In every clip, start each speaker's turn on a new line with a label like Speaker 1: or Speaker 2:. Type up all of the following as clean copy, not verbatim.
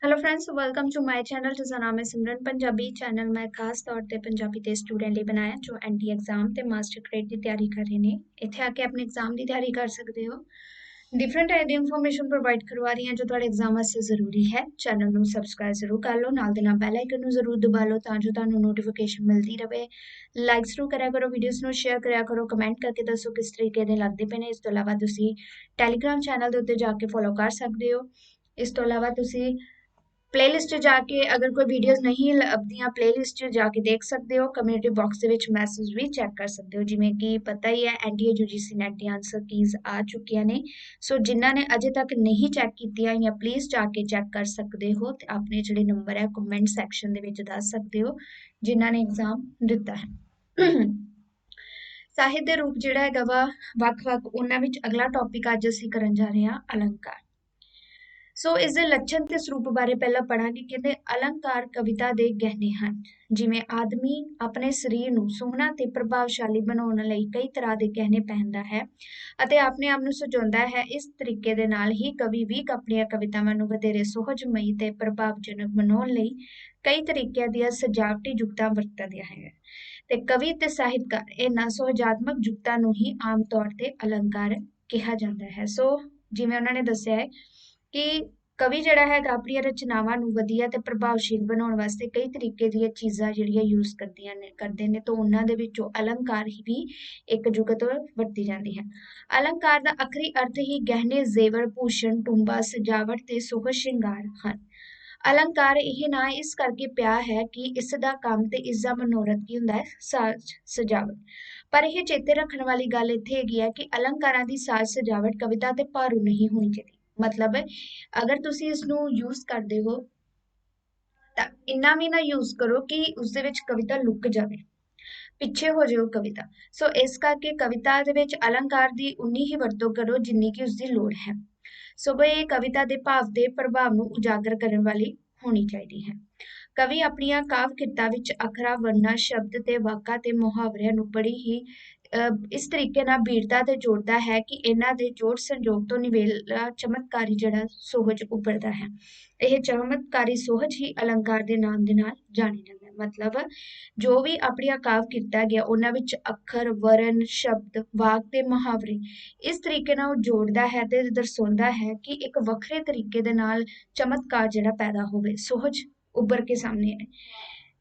Speaker 1: Hello friends, welcome to my channel जिसका नाम है सिमरन पंजाबी चैनल। मैं खास तौर ਤੇ ਪੰਜਾਬੀ ਦੇ ਸਟੂਡੈਂਟ ਲਈ ਬਣਾਇਆ ਜੋ ਐਨਟੀ ਐਗਜ਼ਾਮ ਤੇ ਮਾਸਟਰ ਗ੍ਰੇਡ ਦੀ ਤਿਆਰੀ ਕਰ ਰਹੇ ਨੇ। ਇੱਥੇ ਆ ਕੇ ਆਪਣੇ ਐਗਜ਼ਾਮ ਦੀ ਤਿਆਰੀ ਕਰ ਸਕਦੇ ਹੋ। डिफरेंट टाइप की इन्फॉर्मेशन प्रोवाइड करवा रही हैं जो ਤੁਹਾਡੇ एग्जाम वास्ते जरूरी है। चैनल ਨੂੰ सबसक्राइब जरूर कर लो, नाल दे नाल बेल आइकन ਨੂੰ जरूर दबा लो ਤਾਂ ਜੋ ਤੁਹਾਨੂੰ ਨੋਟੀਫਿਕੇਸ਼ਨ ਮਿਲਦੀ ਰਹੇ। ਲਾਈਕ ਜ਼ਰੂਰ ਕਰਿਆ ਕਰੋ, ਵੀਡੀਓਜ਼ ਨੂੰ ਸ਼ੇਅਰ ਕਰਿਆ ਕਰੋ, ਕਮੈਂਟ ਕਰਕੇ ਦੱਸੋ ਕਿਸ ਤਰੀਕੇ ਦੇ ਲੱਗਦੇ ਪਏ ਨੇ। ਇਸ ਤੋਂ ਇਲਾਵਾ ਤੁਸੀਂ ਟੈਲੀਗ੍ਰਾਮ ਚੈਨਲ ਦੇ ਉੱਤੇ ਜਾ ਕੇ ਫੋਲੋ ਕਰ ਸਕਦੇ ਹੋ। ਇਸ ਤੋਂ ਇਲਾਵਾ ਤੁਸੀਂ प्लेलिस्ट जाके अगर कोई वीडियोस नहीं लभदियां प्लेलिस्ट जाके देख सकते हो। कम्यूनिटी बॉक्स ਦੇ ਵਿੱਚ ਮੈਸੇਜ ਵੀ ਚੈੱਕ ਕਰ ਸਕਦੇ ਹੋ। ਜਿਵੇਂ ਕਿ ਪਤਾ ਹੀ ਹੈ ਐਨਡੀਏ ਯੂਜੀਸੀ ਨੈਟ ਦੀ ਆਨਸਰ ਕੀਜ਼ ਆ ਚੁੱਕੀਆਂ ਨੇ, ਸੋ ਜਿਨ੍ਹਾਂ ਨੇ ਅਜੇ ਤੱਕ ਨਹੀਂ ਚੈੱਕ ਕੀਤੀਆਂ ਜਾਂ ਪਲੀਜ਼ ਜਾ ਕੇ ਚੈੱਕ ਕਰ ਸਕਦੇ ਹੋ ਤੇ ਆਪਣੇ ਜਿਹੜੇ ਨੰਬਰ ਹੈ ਕਮੈਂਟ ਸੈਕਸ਼ਨ ਦੇ ਵਿੱਚ ਦੱਸ ਸਕਦੇ ਹੋ ਜਿਨ੍ਹਾਂ ਨੇ ਐਗਜ਼ਾਮ ਦਿੱਤਾ ਹੈ। ਸਾਹਿਤ ਦੇ ਰੂਪ ਜਿਹੜਾ ਹੈਗਾ ਵਾ ਵੱਖ-ਵੱਖ, ਉਹਨਾਂ ਵਿੱਚ ਅਗਲਾ ਟੌਪਿਕ ਅੱਜ ਅਸੀਂ ਕਰਨ ਜਾ ਰਹੇ ਹਾਂ ਅਲੰਕਾਰ। ਸੋ ਇਸ ਦੇ ਲੱਛਣ ਤੇ ਸਰੂਪ ਬਾਰੇ ਪਹਿਲਾਂ ਪੜਾਂਗੇ। ਕਹਿੰਦੇ ਅਲੰਕਾਰ ਕਵਿਤਾ ਦੇ ਗਹਿਣੇ ਹਨ। ਜਿਵੇਂ ਆਦਮੀ ਆਪਣੇ ਸਰੀਰ ਨੂੰ ਸੋਹਣਾ ਤੇ ਪ੍ਰਭਾਵਸ਼ਾਲੀ ਬਣਾਉਣ ਲਈ ਕਈ ਤਰ੍ਹਾਂ ਦੇ ਗਹਿਣੇ ਪਹਿਨਦਾ ਹੈ ਅਤੇ ਆਪਣੇ ਆਪ ਨੂੰ ਸਜਾਉਂਦਾ ਹੈ, ਇਸ ਤਰੀਕੇ ਦੇ ਨਾਲ ਹੀ ਕਵੀ ਵੀ ਆਪਣੀਆਂ ਕਵਿਤਾਵਾਂ ਨੂੰ ਵਧੇਰੇ ਸੁਹਜਮਈ ਤੇ ਪ੍ਰਭਾਵਜਨਕ ਬਣਾਉਣ ਲਈ ਕਈ ਤਰੀਕਿਆਂ ਦੀਆਂ ਸਜਾਵਟੀ ਜੁਗਤਾਂ ਵਰਤਦਾ ਹੈ। ਤੇ ਕਵੀ ਤੇ ਸਾਹਿਤਕਾਰ ਇਹਨਾਂ ਸੁਹਜਾਤਮਕ ਜੁਗਤਾਂ ਨੂੰ ਹੀ ਆਮ ਤੌਰ ਤੇ ਅਲੰਕਾਰ ਕਿਹਾ ਜਾਂਦਾ ਹੈ। ਸੋ ਜਿਵੇਂ ਉਹਨਾਂ ਨੇ ਦੱਸਿਆ ਹੈ ਕਿ ਕਵੀ ਜਿਹੜਾ ਹੈਗਾ ਆਪਣੀਆਂ ਰਚਨਾਵਾਂ ਨੂੰ ਵਧੀਆ ਤੇ ਪ੍ਰਭਾਵਸ਼ੀਲ ਬਣਾਉਣ ਵਾਸਤੇ ਕਈ ਤਰੀਕੇ ਦੀਆਂ ਚੀਜ਼ਾਂ ਜਿਹੜੀਆਂ ਯੂਜ਼ ਕਰਦੇ ਨੇ ਤਾਂ ਉਹਨਾਂ ਦੇ ਵਿੱਚੋਂ ਅਲੰਕਾਰ ਹੀ ਵੀ ਇੱਕ ਜੁਗਤ ਵਰਤੀ ਜਾਂਦੀ ਹੈ। ਅਲੰਕਾਰ ਦਾ ਆਖਰੀ ਅਰਥ ਹੀ ਗਹਿਣੇ, ਜ਼ੇਵਰ, ਭੂਸ਼ਣ, ਟੁੰਬਾ, ਸਜਾਵਟ ਤੇ ਸੁਹਜ ਸ਼ਿੰਗਾਰ ਹਨ। ਅਲੰਕਾਰ ਇਹ ਨਾਂ ਇਸ ਕਰਕੇ ਪਿਆ ਹੈ ਕਿ ਇਸ ਦਾ ਕੰਮ ਤੇ ਇਸ ਦਾ ਮਨੋਰਥ ਕੀ ਹੁੰਦਾ ਹੈ, ਸਾਜ ਸਜਾਵਟ। ਪਰ ਇਹ ਚੇਤੇ ਰੱਖਣ ਵਾਲੀ ਗੱਲ ਇੱਥੇ ਹੈਗੀ ਹੈ ਕਿ ਅਲੰਕਾਰਾਂ ਦੀ ਸਾਜ ਸਜਾਵਟ ਕਵਿਤਾ ਤੇ ਭਾਰੂ ਨਹੀਂ ਹੋਣੀ ਚਾਹੀਦੀ। मतलब अगर तुसी इसनू यूज करते हो ਤਾਂ ਇੰਨਾ ਵੀ ਨਾ ਯੂਜ਼ ਕਰੋ ਕਿ ਉਸ ਦੇ ਵਿੱਚ ਕਵਿਤਾ ਲੁਕ ਜਾਵੇ, ਪਿੱਛੇ ਹੋ ਜਾਓ ਕਵਿਤਾ। ਸੋ ਇਸ ਕਰਕੇ ਕਵਿਤਾ ਦੇ ਵਿੱਚ ਅਲੰਕਾਰ ਦੀ ਉਨੀ ਹੀ ਵਰਤੋਂ ਕਰੋ ਜਿੰਨੀ ਕਿ ਉਸ ਦੀ ਲੋੜ ਹੈ। ਸੋ ਬਈ ਕਵਿਤਾ ਦੇ ਭਾਵ ਤੇ ਪ੍ਰਭਾਵ ਨੂੰ ਉਜਾਗਰ ਕਰਨ ਵਾਲੀ ਹੋਣੀ ਚਾਹੀਦੀ ਹੈ। ਕਵੀ ਆਪਣੀਆਂ ਕਾਵ ਕਿਰਤਾਂ ਵਿੱਚ ਅੱਖਰਾਂ, ਵਰਣਾਂ, ਸ਼ਬਦ ਤੇ ਵਾਕਾਂ ਤੇ ਮੁਹਾਵਰਿਆਂ ਨੂੰ ਬੜੀ ਹੀ ਇਸ ਤਰੀਕੇ ਨਾਲ ਬੀੜਤਾ ਤੇ ਜੋੜਦਾ ਹੈ ਕਿ ਇਹਨਾਂ ਦੇ ਜੋੜ ਸੰਜੋਗ ਤੋਂ ਨਿਵੇਲਾ ਚਮਤਕਾਰੀ ਜਿਹੜਾ ਸੋਹਜ ਉੱਭਰਦਾ ਹੈ। ਇਹ ਚਮਤਕਾਰੀ ਸੋਹਜ ਹੀ ਅਲੰਕਾਰ ਦੇ ਨਾਮ ਦੇ ਨਾਲ ਜਾਣੀ ਜਾਂਦਾ ਹੈ। ਮਤਲਬ ਜੋ ਵੀ ਆਪਣੀਆਂ ਕਾਵ ਕੀਤਾ ਗਿਆ ਉਹਨਾਂ ਵਿੱਚ ਅੱਖਰ, ਵਰਨ, ਸ਼ਬਦ, ਵਾਕ ਤੇ ਮੁਹਾਵਰੇ ਇਸ ਤਰੀਕੇ ਨਾਲ ਉਹ ਜੋੜਦਾ ਹੈ ਤੇ ਦਰਸਾਉਂਦਾ ਹੈ ਕਿ ਇੱਕ ਵੱਖਰੇ ਤਰੀਕੇ ਦੇ ਨਾਲ ਚਮਤਕਾਰ ਜਿਹੜਾ ਪੈਦਾ ਹੋਵੇ, ਸੋਹਜ ਉੱਭਰ ਕੇ ਸਾਹਮਣੇ ਆਏ।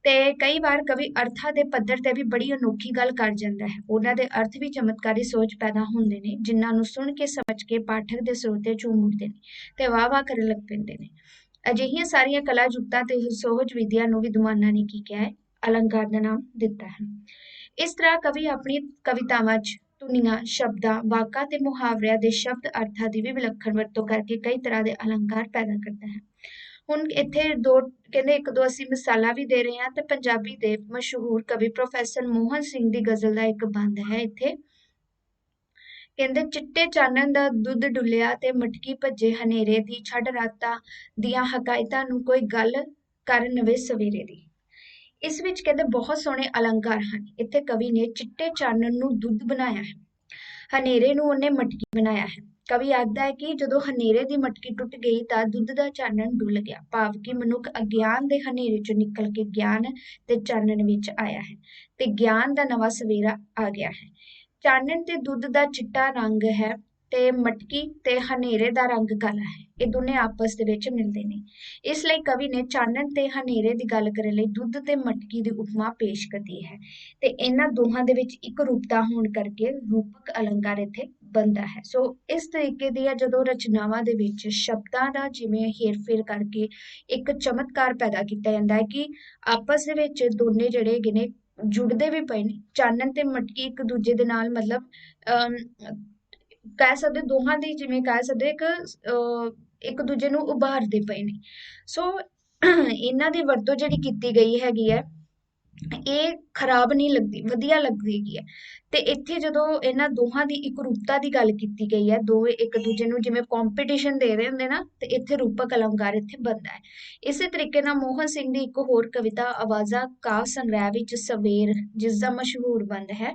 Speaker 1: ਤੇ ਕਈ ਵਾਰ ਕਵੀ ਅਰਥਾਂ ਦੇ ਪੱਧਰ ਤੇ ਵੀ ਬੜੀ ਅਨੋਖੀ ਗੱਲ ਕਰ ਜਾਂਦਾ ਹੈ। ਉਹਨਾਂ ਦੇ ਅਰਥ ਵੀ ਚਮਤਕਾਰੀ ਸੋਚ ਪੈਦਾ ਹੁੰਦੇ ਨੇ ਜਿਨ੍ਹਾਂ ਨੂੰ ਸੁਣ ਕੇ ਸਮਝ ਕੇ ਪਾਠਕ ਦੇ ਸਰੋਤੇ ਝੂਮ ਉੱਠਦੇ ਨੇ ਤੇ ਵਾਹ ਵਾਹ ਕਰਨ ਲੱਗ ਪੈਂਦੇ ਨੇ। ਅਜਿਹੀਆਂ ਸਾਰੀਆਂ ਕਲਾ ਜੁਗਤਾਂ ਤੇ ਸੋਹਜ ਵਿਦਿਆ ਨੂੰ ਵਿਦਵਾਨਾਂ ਨੇ ਕੀ ਕਿਹਾ ਹੈ, ਅਲੰਕਾਰ ਦਾ ਨਾਮ ਦਿੱਤਾ ਹੈ। ਇਸ ਤਰ੍ਹਾਂ ਕਵੀ ਆਪਣੀ ਕਵਿਤਾਵਾਂ 'ਚ ਧੁਨੀਆਂ, ਸ਼ਬਦਾਂ, ਵਾਕਾਂ ਤੇ ਮੁਹਾਵਰਿਆਂ ਦੇ ਸ਼ਬਦ ਅਰਥਾਂ ਦੀ ਵੀ ਵਿਲੱਖਣ ਵਰਤੋਂ ਕਰਕੇ ਕਈ ਤਰ੍ਹਾਂ ਦੇ ਅਲੰਕਾਰ ਪੈਦਾ ਕਰਦਾ ਹੈ। ਹੁਣ ਇੱਥੇ ਕਹਿੰਦੇ ਇੱਕ ਦੋ ਅਸੀਂ ਮਿਸਾਲਾਂ ਵੀ ਦੇ ਰਹੇ ਹਾਂ ਤੇ ਪੰਜਾਬੀ ਦੇ ਮਸ਼ਹੂਰ ਕਵੀ ਪ੍ਰੋਫੈਸਰ ਮੋਹਨ ਸਿੰਘ ਦੀ ਗਜ਼ਲ ਦਾ ਇੱਕ ਬੰਦ ਹੈ ਇੱਥੇ। ਕਹਿੰਦੇ ਚਿੱਟੇ ਚਾਨਣ ਦਾ ਦੁੱਧ ਡੁੱਲਿਆ ਤੇ ਮਟਕੀ ਭੱਜੇ ਹਨੇਰੇ ਦੀ, ਛੱਡ ਰਾਤਾਂ ਦੀਆਂ ਹਕਾਇਤਾਂ ਨੂੰ ਕੋਈ ਗੱਲ ਕਰ ਨਵੇਂ ਸਵੇਰੇ ਦੀ। ਇਸ ਵਿੱਚ ਕਹਿੰਦੇ ਬਹੁਤ ਸੋਹਣੇ ਅਲੰਕਾਰ ਹਨ। ਇੱਥੇ ਕਵੀ ਨੇ ਚਿੱਟੇ ਚਾਨਣ ਨੂੰ ਦੁੱਧ ਬਣਾਇਆ ਹੈ, ਹਨੇਰੇ ਨੂੰ ਉਹਨੇ ਮਟਕੀ ਬਣਾਇਆ ਹੈ। ਕਵੀ ਆਖਦਾ ਹੈ ਕਿ ਜਦੋਂ ਹਨੇਰੇ ਦੀ ਮਟਕੀ ਟੁੱਟ ਗਈ ਤਾਂ ਦੁੱਧ ਦਾ ਚਾਨਣ ਡੁੱਲ ਗਿਆ, ਭਾਵ ਕਿ ਮਨੁੱਖ ਅਗਿਆਨ ਦੇ ਹਨੇਰੇ ਚੋਂ ਨਿਕਲ ਕੇ ਗਿਆਨ ਦੇ ਚਾਨਣ ਵਿੱਚ ਆਇਆ ਹੈ ਤੇ ਗਿਆਨ ਦਾ ਨਵਾਂ ਸਵੇਰਾ ਆ ਗਿਆ ਹੈ। ਚਾਨਣ ਤੇ ਦੁੱਧ ਦਾ ਚਿੱਟਾ ਰੰਗ ਹੈ ਤੇ ਮਟਕੀ ਤੇ ਹਨੇਰੇ ਦਾ ਰੰਗ ਕਾਲਾ ਹੈ, ਇਹ ਦੋਨੇ ਆਪਸ ਦੇ ਵਿੱਚ ਮਿਲਦੇ ਨੇ। ਇਸ ਲਈ ਕਵੀ ਨੇ ਚਾਨਣ ਤੇ ਹਨੇਰੇ ਦੀ ਗੱਲ ਕਰਨ ਲਈ ਦੁੱਧ ਤੇ ਮਟਕੀ ਦੀ ਉਪਮਾ ਪੇਸ਼ ਕੀਤੀ ਹੈ ਤੇ ਇਹਨਾਂ ਦੋਹਾਂ ਦੇ ਵਿੱਚ ਇੱਕ ਰੂਪਤਾ ਹੋਣ ਕਰਕੇ ਰੂਪਕ ਅਲੰਕਾਰ ਇੱਥੇ ਬਣਦਾ ਹੈ। ਸੋ ਇਸ ਤਰੀਕੇ ਦੀਆਂ ਜਦੋਂ ਰਚਨਾਵਾਂ ਦੇ ਵਿੱਚ ਸ਼ਬਦਾਂ ਦਾ ਜਿਵੇਂ ਹੇਰ-ਫੇਰ ਕਰਕੇ ਇੱਕ ਚਮਤਕਾਰ ਪੈਦਾ ਕੀਤਾ ਜਾਂਦਾ ਹੈ ਕਿ ਆਪਸ ਦੇ ਵਿੱਚ ਦੋਨੇ ਜਿਹੜੇ ਹੈਗੇ ਨੇ ਜੁੜਦੇ ਵੀ ਪਏ ਨੇ। ਚਾਨਣ ਤੇ ਮਟਕੀ ਇੱਕ ਦੂਜੇ ਦੇ ਨਾਲ ਮਤਲਬ ਕਹਿ ਸਕਦੇ ਦੋਹਾਂ ਦੀ ਜਿਵੇਂ ਕਹਿ ਸਕਦੇ ਇੱਕ ਦੂਜੇ ਨੂੰ ਉਭਾਰਦੇ ਪਏ ਨੇ। ਸੋ ਇਹਨਾਂ ਦੀ ਵਰਤੋਂ ਜਿਹੜੀ ਕੀਤੀ ਗਈ ਹੈਗੀ ਹੈ ਇਹ ਖਰਾਬ ਨਹੀਂ ਲੱਗਦੀ, ਵਧੀਆ ਲੱਗਦੀ ਹੈਗੀ ਹੈ। ਤੇ ਇੱਥੇ ਜਦੋਂ ਇਹਨਾਂ ਦੋਹਾਂ ਦੀ ਇੱਕ ਰੂਪਤਾ ਦੀ ਗੱਲ ਕੀਤੀ ਗਈ ਹੈ, ਦੋਵੇਂ ਇੱਕ ਦੂਜੇ ਨੂੰ ਜਿਵੇਂ ਕੰਪੀਟੀਸ਼ਨ ਦੇ ਰਹੇ ਹੁੰਦੇ ਨਾ, ਤੇ ਇੱਥੇ ਰੂਪਕ ਅਲੰਕਾਰ ਇੱਥੇ ਬਣਦਾ ਹੈ। ਇਸੇ ਤਰੀਕੇ ਨਾਲ ਮੋਹਨ ਸਿੰਘ ਦੀ ਇੱਕ ਹੋਰ ਕਵਿਤਾ ਆਵਾਜ਼ਾਂ ਕਾਵ ਸੰਗ੍ਰਹਿ ਵਿੱਚ ਸਵੇਰ, ਜਿਸ ਦਾ ਮਸ਼ਹੂਰ ਬੰਦ ਹੈ,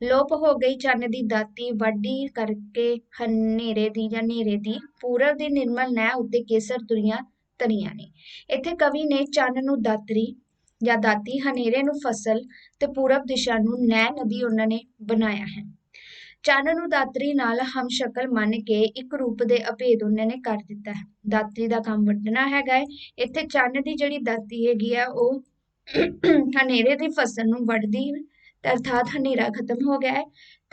Speaker 1: ਲੋਪ ਹੋ ਗਈ ਚੰਨ ਦੀ ਦਾਤੀ, ਵਾਢੀ ਕਰਕੇ ਹਨੇਰੇ ਦੀ ਜਾਂ ਨੇਰੇ ਦੀ, ਪੂਰਬ ਦੀ ਨਿਰਮਲ ਨਹਿ ਉੱਤੇ ਕੇਸਰ ਤੁਰੀਆਂ ਤਰੀਆਂ ਨੇ। ਇੱਥੇ ਕਵੀ ਨੇ ਚੰਨ ਨੂੰ ਦਾਤਰੀ ਜਾਂ ਦਾਤੀ, ਹਨੇਰੇ ਨੂੰ ਫਸਲ ਤੇ ਪੂਰਬ ਦਿਸ਼ਾ ਨੂੰ ਨੈ ਨਦੀ ਉਹਨਾਂ ਨੇ ਬਣਾਇਆ ਹੈ। ਚੰਨ ਨੂੰ ਦਾਤਰੀ ਨਾਲ ਹਮਸ਼ਕਲ ਮੰਨ ਕੇ ਇੱਕ ਰੂਪ ਦੇ ਅਭੇਦ ਉਹਨਾਂ ਨੇ ਕਰ ਦਿੱਤਾ ਹੈ। ਦਾਤਰੀ ਦਾ ਕੰਮ ਵੱਢਣਾ ਹੈਗਾ ਹੈ। ਇੱਥੇ ਚੰਨ ਦੀ ਜਿਹੜੀ ਦਾਤੀ ਹੈਗੀ ਆ ਉਹ ਹਨੇਰੇ ਦੀ ਫਸਲ ਨੂੰ ਵੱਢਦੀ ਅਰਥਾਤ ਹਨੇਰਾ ਖਤਮ ਹੋ ਗਿਆ ਹੈ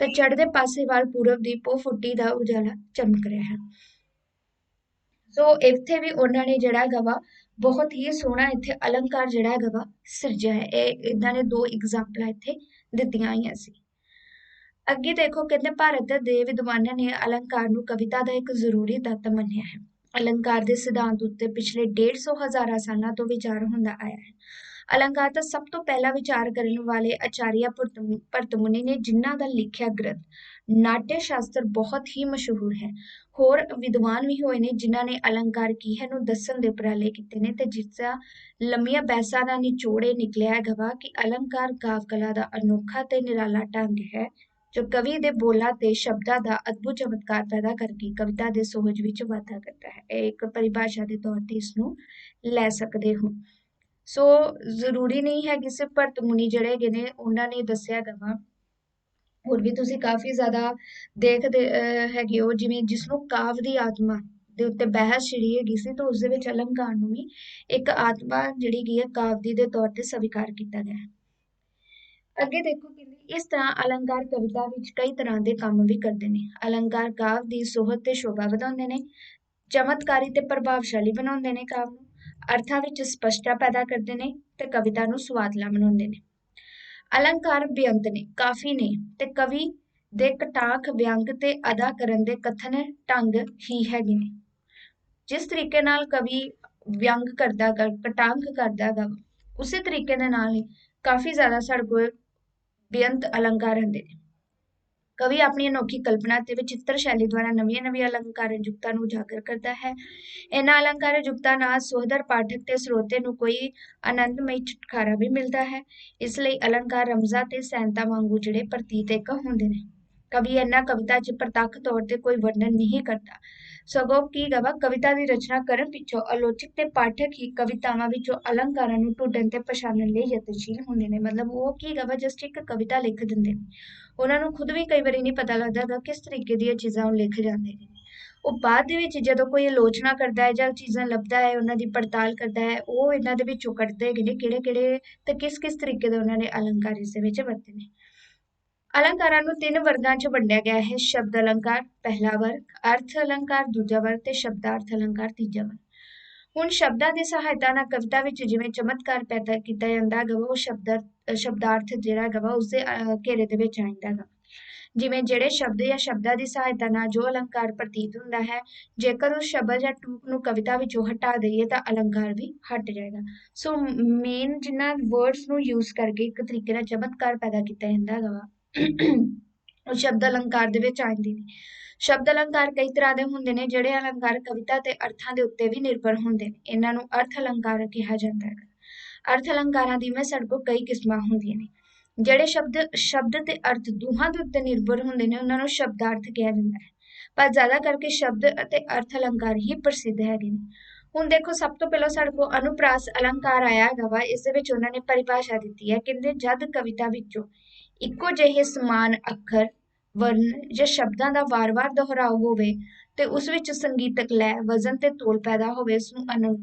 Speaker 1: ਤੇ ਚੜ੍ਹਦੇ ਪਾਸੇ ਵੱਲ ਪੂਰਬ ਦੀ ਪੋ ਫੁੱਟੀ ਦਾ ਉਜਾਲਾ ਚਮਕ ਰਿਹਾ ਹੈ। ਸੋ ਇੱਥੇ ਵੀ ਉਹਨਾਂ ਨੇ ਜਿਹੜਾ ਹੈਗਾ ਵਾ ਬਹੁਤ ਹੀ ਸੋਹਣਾ ਇੱਥੇ ਅਲੰਕਾਰ ਜਿਹੜਾ ਹੈਗਾ ਵਾ ਸਿਰਜਿਆ ਹੈ। ਇਹ ਇਹਨਾਂ ਨੇ 2 ਐਗਜ਼ਾਮਪਲਾਂ ਇੱਥੇ ਦਿੱਤੀਆਂ ਹੋਈਆਂ ਸੀ। ਅੱਗੇ ਦੇਖੋ, ਕਹਿੰਦੇ ਭਾਰਤ ਦੇ ਵਿਦਵਾਨਾਂ ਨੇ ਅਲੰਕਾਰ ਨੂੰ ਕਵਿਤਾ ਦਾ ਇੱਕ ਜ਼ਰੂਰੀ ਤੱਤ ਮੰਨਿਆ ਹੈ। ਅਲੰਕਾਰ ਦੇ ਸਿਧਾਂਤ ਉੱਤੇ ਪਿਛਲੇ 150 ਹਜ਼ਾਰਾਂ ਸਾਲਾਂ ਤੋਂ ਵਿਚਾਰ ਹੁੰਦਾ ਆਇਆ ਹੈ। ਅਲੰਕਾਰ ਦਾ ਸਭ ਤੋਂ ਪਹਿਲਾ ਵਿਚਾਰ ਕਰਨ ਵਾਲੇ ਆਚਾਰੀਆ ਭਰਤਮੁਨੀ ਨੇ, ਜਿਨ੍ਹਾਂ ਦਾ ਲਿਖਿਆ ਗ੍ਰੰਥ ਨਾਟਯ ਸ਼ਾਸਤਰ ਬਹੁਤ ਹੀ ਮਸ਼ਹੂਰ ਹੈ। ਹੋਰ ਵਿਦਵਾਨ ਵੀ ਹੋਏ ਨੇ ਜਿਨ੍ਹਾਂ ਨੇ ਅਲੰਕਾਰ ਕੀ ਹੈ ਨੂੰ ਦੱਸਣ ਦੇ ਉਪਰਾਲੇ ਕੀਤੇ ਨੇ ਤੇ ਜਿਸਦਾ ਲੰਮੀਆਂ ਬਹਿਸਾਂ ਦਾ ਨਿਚੋੜ ਇਹ ਨਿਕਲਿਆ ਹੈਗਾ ਵਾ ਕਿ ਅਲੰਕਾਰ ਕਾਵਿ ਕਲਾ ਦਾ ਅਨੋਖਾ ਤੇ ਨਿਰਾਲਾ ਢੰਗ ਹੈ ਜੋ ਕਵੀ ਦੇ ਬੋਲਾਂ ਤੇ ਸ਼ਬਦਾਂ ਦਾ ਅਦਭੁਤ ਚਮਤਕਾਰ ਪੈਦਾ ਕਰਕੇ ਕਵਿਤਾ ਦੇ ਸੁਹਜ ਵਿੱਚ ਵਾਧਾ ਕਰਦਾ ਹੈ। ਇਹ ਇੱਕ ਪਰਿਭਾਸ਼ਾ ਦੇ ਤੌਰ ਤੇ ਇਸ ਨੂੰ ਲੈ ਸਕਦੇ ਹੋ। ਸੋ ਜ਼ਰੂਰੀ ਨਹੀਂ ਹੈ ਕਿ ਸਿਰਫ ਭਰਤਮੁਨੀ ਜਿਹੜੇ ਹੈਗੇ ਨੇ ਉਹਨਾਂ ਨੇ ਦੱਸਿਆ ਹੈਗਾ ਵਾ, ਹੋਰ ਵੀ ਤੁਸੀਂ ਕਾਫੀ ਜ਼ਿਆਦਾ ਦੇਖਦੇ ਹੈਗੇ ਹੋ, ਜਿਵੇਂ ਜਿਸਨੂੰ ਕਾਵਿ ਦੀ ਆਤਮਾ ਦੇ ਉੱਤੇ ਬਹਿਸ ਜਿਹੜੀ ਹੈਗੀ ਸੀ ਤਾਂ ਉਸ ਦੇ ਵਿੱਚ ਅਲੰਕਾਰ ਨੂੰ ਵੀ ਇੱਕ ਆਤਮਾ ਜਿਹੜੀ ਗਈ ਹੈ ਕਾਵਿ ਦੀ ਦੇ ਤੌਰ ਤੇ ਸਵੀਕਾਰ ਕੀਤਾ ਗਿਆ ਹੈ। ਅੱਗੇ ਦੇਖੋ, ਕਹਿੰਦੇ ਇਸ ਤਰ੍ਹਾਂ ਅਲੰਕਾਰ ਕਵਿਤਾ ਵਿੱਚ ਕਈ ਤਰ੍ਹਾਂ ਦੇ ਕੰਮ ਵੀ ਕਰਦੇ ਨੇ। ਅਲੰਕਾਰ ਕਾਵਿ ਦੀ ਸੋਹਤ ਤੇ ਸ਼ੋਭਾ ਵਧਾਉਂਦੇ ਨੇ, ਚਮਤਕਾਰੀ ਤੇ ਪ੍ਰਭਾਵਸ਼ਾਲੀ ਬਣਾਉਂਦੇ ਨੇ ਕਾਵਿ ਨੂੰ, ਅਰਥਾਂ ਵਿੱਚ ਸਪਸ਼ਟਤਾ ਪੈਦਾ ਕਰਦੇ ਨੇ ਤੇ ਕਵਿਤਾ ਨੂੰ ਸੁਆਦਲਾ ਬਣਾਉਂਦੇ ਨੇ। ਅਲੰਕਾਰ ਬੇਅੰਤ ਨੇ, ਕਾਫੀ ਨੇ ਤੇ ਕਵੀ ਦੇ ਕਟਾਖ ਵਿਅੰਗ ਤੇ ਅਦਾ ਕਰਨ ਦੇ ਕਥਨ ਢੰਗ ਹੀ ਹੈਗੇ ਨੇ। ਜਿਸ ਤਰੀਕੇ ਨਾਲ ਕਵੀ ਵਿਅੰਗ ਕਰਦਾ ਗਾ, ਕਟਾਂਖ ਕਰਦਾ ਗਾ, ਉਸੇ ਤਰੀਕੇ ਦੇ ਨਾਲ ਹੀ ਕਾਫੀ ਜ਼ਿਆਦਾ ਸਾਡੇ ਕੋਲ ਬੇਅੰਤ ਅਲੰਕਾਰ ਹੁੰਦੇ ਨੇ। ਕਵੀ ਆਪਣੀ ਅਨੋਖੀ ਕਲਪਨਾ ਤੇ ਵਿਚਿੱਤਰ ਸ਼ੈਲੀ ਦੁਆਰਾ ਨਵੀਆਂ ਅਲੰਕਾਰਨ ਯੁਕਤਾਂ ਨੂੰ ਉਜਾਗਰ ਕਰਦਾ ਹੈ। ਇਹਨਾਂ ਅਲੰਕਾਰਨ ਯੁਕਤਾਂ ਨਾਲ ਸੁਹਦਰ ਪਾਠਕ ਤੇ ਸਰੋਤੇ ਨੂੰ ਕੋਈ ਆਨੰਦਮਈ ਛੁਟਕਾਰਾ ਵੀ ਮਿਲਦਾ ਹੈ। ਇਸ ਲਈ ਅਲੰਕਾਰ ਰਮਜ਼ਾਂ ਤੇ ਸੈਨਤਾ ਵਾਂਗੂ ਜਿਹੜੇ ਪ੍ਰਤੀਤ ਇੱਕ ਹੁੰਦੇ ਨੇ। ਕਵੀ ਇਹਨਾਂ ਕਵਿਤਾ 'ਚ ਪ੍ਰਤੱਖ ਤੌਰ ਤੇ ਕੋਈ ਵਰਣਨ ਨਹੀਂ ਕਰਦਾ, ਸਗੋਂ ਕੀ ਗਵਾ ਕਵਿਤਾ ਦੀ ਰਚਨਾ ਕਰਨ ਪਿੱਛੋਂ ਆਲੋਚਕ ਤੇ ਪਾਠਕ ਹੀ ਕਵਿਤਾਵਾਂ ਵਿੱਚੋਂ ਅਲੰਕਾਰਾਂ ਨੂੰ ਢੂੰਡਣ ਤੇ ਪਛਾਣਨ ਲਈ ਯਤਨਸ਼ੀਲ ਹੁੰਦੇ ਨੇ। ਮਤਲਬ ਉਹ ਕੀ ਗਵਾ ਜਸਟ ਇੱਕ ਕਵਿਤਾ ਲਿਖ ਦਿੰਦੇ ਨੇ, ਉਹਨਾਂ ਨੂੰ ਖੁਦ ਵੀ ਕਈ ਵਾਰੀ ਨਹੀਂ ਪਤਾ ਲੱਗਦਾ ਗਾ ਕਿਸ ਤਰੀਕੇ ਦੀਆਂ ਚੀਜ਼ਾਂ ਉਹ ਲਿਖ ਜਾਂਦੇ ਨੇ। ਉਹ ਬਾਅਦ ਦੇ ਵਿੱਚ ਜਦੋਂ ਕੋਈ ਆਲੋਚਨਾ ਕਰਦਾ ਹੈ ਜਾਂ ਚੀਜ਼ਾਂ ਲੱਭਦਾ ਹੈ, ਉਹਨਾਂ ਦੀ ਪੜਤਾਲ ਕਰਦਾ ਹੈ, ਉਹ ਇਹਨਾਂ ਦੇ ਵਿੱਚੋਂ ਕੱਢਦੇ ਹੈਗੇ ਨੇ ਕਿਹੜੇ ਤੇ ਕਿਸ ਤਰੀਕੇ ਦੇ ਉਹਨਾਂ ਨੇ ਅਲੰਕਾਰ ਇਸ ਦੇ ਵਿੱਚ ਵਰਤੇ ਨੇ। ਅਲੰਕਾਰਾਂ ਨੂੰ 3 ਵਰਗਾਂ 'ਚ ਵੰਡਿਆ ਗਿਆ ਹੈ। ਸ਼ਬਦ ਅਲੰਕਾਰ ਪਹਿਲਾ ਵਰਗ, ਅਰਥ ਅਲੰਕਾਰ ਦੂਜਾ ਵਰਗ ਤੇ ਸ਼ਬਦਾਰਥ ਅਲੰਕਾਰ ਤੀਜਾ ਵਰਗ। ਹੁਣ ਸ਼ਬਦਾਂ ਦੀ ਸਹਾਇਤਾ ਨਾਲ ਕਵਿਤਾ ਵਿੱਚ ਜਿਵੇਂ ਚਮਤਕਾਰ ਪੈਦਾ ਕੀਤਾ ਜਾਂਦਾ ਹੈਗਾ ਉਹ ਸ਼ਬਦਾਰਥ ਜਿਹੜਾ ਹੈਗਾ ਵਾ ਉਸਦੇ ਘੇਰੇ ਦੇ ਵਿੱਚ ਆਉਂਦਾ ਹੈਗਾ। ਜਿਵੇਂ ਜਿਹੜੇ ਸ਼ਬਦ ਜਾਂ ਸ਼ਬਦਾਂ ਦੀ ਸਹਾਇਤਾ ਨਾਲ ਜੋ ਅਲੰਕਾਰ ਪ੍ਰਤੀਤ ਹੁੰਦਾ ਹੈ, ਜੇਕਰ ਉਸ ਸ਼ਬਦ ਜਾਂ ਟੂਕ ਨੂੰ ਕਵਿਤਾ ਵਿੱਚੋਂ ਹਟਾ ਦਈਏ ਤਾਂ ਅਲੰਕਾਰ ਵੀ ਹਟ ਜਾਏਗਾ। ਸੋ ਮੇਨ ਜਿਨ੍ਹਾਂ ਵਰਡਸ ਨੂੰ ਯੂਜ਼ ਕਰਕੇ ਇੱਕ ਤਰੀਕੇ ਨਾਲ ਚਮਤਕਾਰ ਪੈਦਾ ਕੀਤਾ ਜਾਂਦਾ ਹੈਗਾ ਵਾ ਉਹ ਸ਼ਬਦ ਅਲੰਕਾਰ ਦੇ ਵਿੱਚ ਆਉਂਦੇ ਨੇ। ਸ਼ਬਦ ਅਲੰਕਾਰ ਕਈ ਤਰ੍ਹਾਂ ਦੇ ਹੁੰਦੇ ਨੇ, ਜਿਹੜੇ ਅਲੰਕਾਰ ਕਵਿਤਾ ਤੇ ਅਰਥਾਂ ਦੇ ਉੱਤੇ ਵੀ ਨਿਰਭਰ ਹੁੰਦੇ ਨੇ। ਇਹਨਾਂ ਨੂੰ ਅਰਥ ਅਲੰਕਾਰ ਕਿਹਾ ਜਾਂਦਾ ਹੈ। ਅਰਥ ਅਲੰਕਾਰਾਂ ਦੀ ਸਾਡੇ ਕੋਲ ਕਈ ਕਿਸਮਾਂ ਹੁੰਦੀਆਂ ਨੇ। ਜਿਹੜੇ ਸ਼ਬਦ ਤੇ ਅਰਥ ਦੋਹਾਂ ਦੇ ਉੱਤੇ ਨਿਰਭਰ ਹੁੰਦੇ ਨੇ ਉਹਨਾਂ ਨੂੰ ਸ਼ਬਦਾਰਥ ਕਿਹਾ ਜਾਂਦਾ ਹੈ, ਪਰ ਜ਼ਿਆਦਾ ਕਰਕੇ ਸ਼ਬਦ ਅਤੇ ਅਰਥ ਅਲੰਕਾਰ ਹੀ ਪ੍ਰਸਿੱਧ ਹੈਗੇ ਨੇ। ਹੁਣ ਦੇਖੋ, ਸਭ ਤੋਂ ਪਹਿਲਾਂ ਸਾਡੇ ਕੋਲ ਅਨੁਪ੍ਰਾਸ ਅਲੰਕਾਰ ਆਇਆ ਹੈਗਾ ਵਾ। ਇਸ ਦੇ ਵਿੱਚ ਉਹਨਾਂ ਨੇ ਪਰਿਭਾਸ਼ਾ ਦਿੱਤੀ ਹੈ, ਕਹਿੰਦੇ ਜਦ ਕਵਿਤਾ ਵਿੱਚੋਂ ਇੱਕੋ ਜਿਹੇ ਸਮਾਨ ਅੱਖਰ, ਵਰਨ ਜਾਂ ਸ਼ਬਦਾਂ ਦਾ ਵਾਰ-ਵਾਰ ਦੁਹਰਾਓ ਹੋਵੇ ਤੇ ਉਸ ਵਿੱਚ ਸੰਗੀਤਕ ਲੈ, ਵਜ਼ਨ ਤੇ ਤੋਲ ਪੈਦਾ ਹੋਵੇ, ਉਸ ਨੂੰ